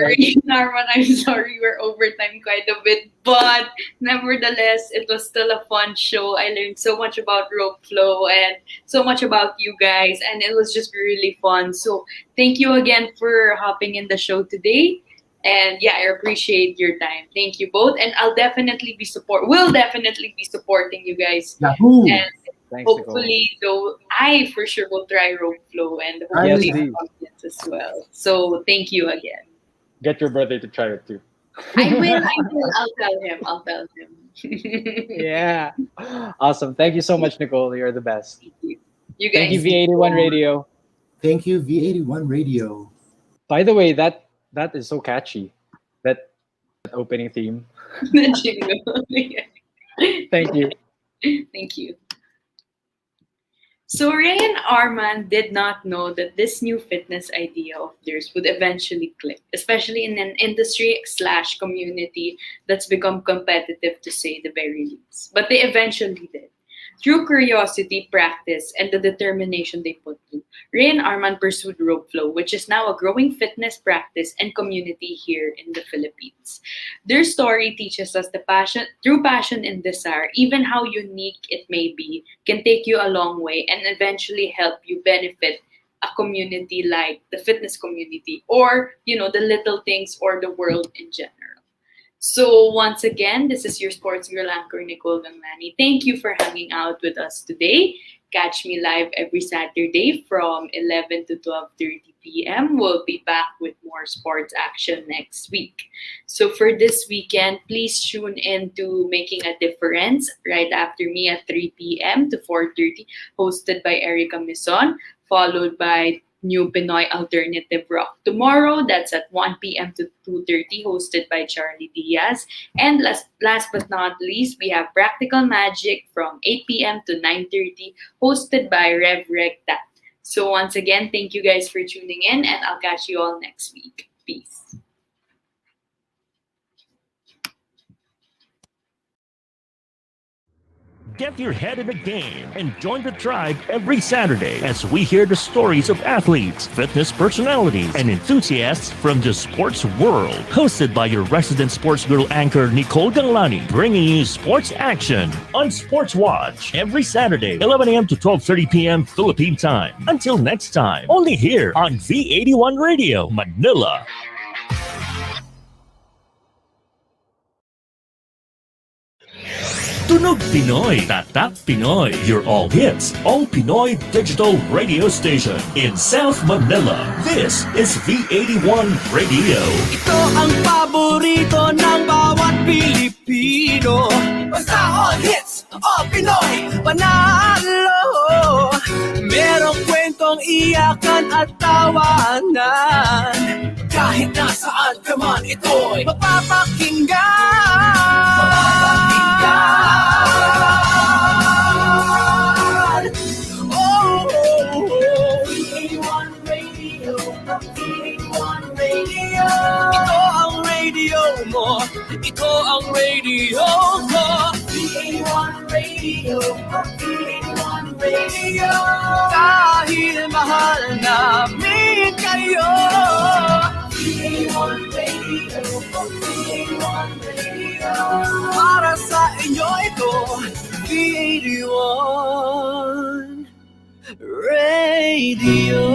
Ray and Arman, I'm sorry we're overtime quite a bit, but nevertheless, it was still a fun show. I learned so much about Roadflow and so much about you guys, and it was just really fun. So thank you again for hopping in the show today. And yeah, I appreciate your time. Thank you both, and We'll definitely be supporting you guys. Yahoo! And thanks, hopefully, though, I for sure will try Roadflow and Yes, hopefully please. audience as well. So thank you again. Get your brother to try it too. I will. I'll tell him. Yeah. Awesome. Thank you so much, Nicole. You're the best. You Thank you, guys. V81 Radio. Thank you, V81 Radio. By the way, that is so catchy. That opening theme. Thank you. Thank you. So Ray and Arman did not know that this new fitness idea of theirs would eventually click, especially in an industry/community that's become competitive to say the very least. But they eventually did. Through curiosity, practice, and the determination they put to, Ray and Arman pursued Roadflow, which is now a growing fitness practice and community here in the Philippines. Their story teaches us through passion and desire, even how unique it may be, can take you a long way and eventually help you benefit a community like the fitness community or, the little things or the world in general. So once again, this is your sports girl anchor, Nicole Ganglani. Thank you for hanging out with us today. Catch me live every Saturday from 11 to 12:30 p.m. We'll be back with more sports action next week. So for this weekend, please tune in to Making a Difference right after me at 3 p.m. to 4:30, hosted by Erica Mison, followed by New Pinoy Alternative Rock. Tomorrow, that's at 1 p.m. to 2:30, hosted by Charlie Diaz. And last but not least, we have Practical Magic from 8 p.m. to 9:30, hosted by Rev Recta. So once again, thank you guys for tuning in, and I'll catch you all next week. Peace. Get your head in the game and join the tribe every Saturday as we hear the stories of athletes, fitness personalities, and enthusiasts from the sports world. Hosted by your resident sports girl anchor, Nicole Ganglani, bringing you sports action on Sportswatch every Saturday, 11 a.m. to 12:30 p.m. Philippine time. Until next time, only here on V81 Radio, Manila. Tunog Pinoy, Tatak Pinoy, your all hits, all Pinoy digital radio station in South Manila. This is V81 Radio. Ito ang paborito ng bawat Pilipino. Basta all hits, all Pinoy, panalo. Merong kwentong iyakan at tawanan. Kahit nasaan ka man, ito'y mapapakinggan. Oh, V81 Radio, V81 Radio. Ito ang radio mo, ito ang radio ko. V81 Radio, V81 Radio. Dahil mahal namin kayo. V81 Radio, V81 Radio. Para sa inyo ito, V81 Radio.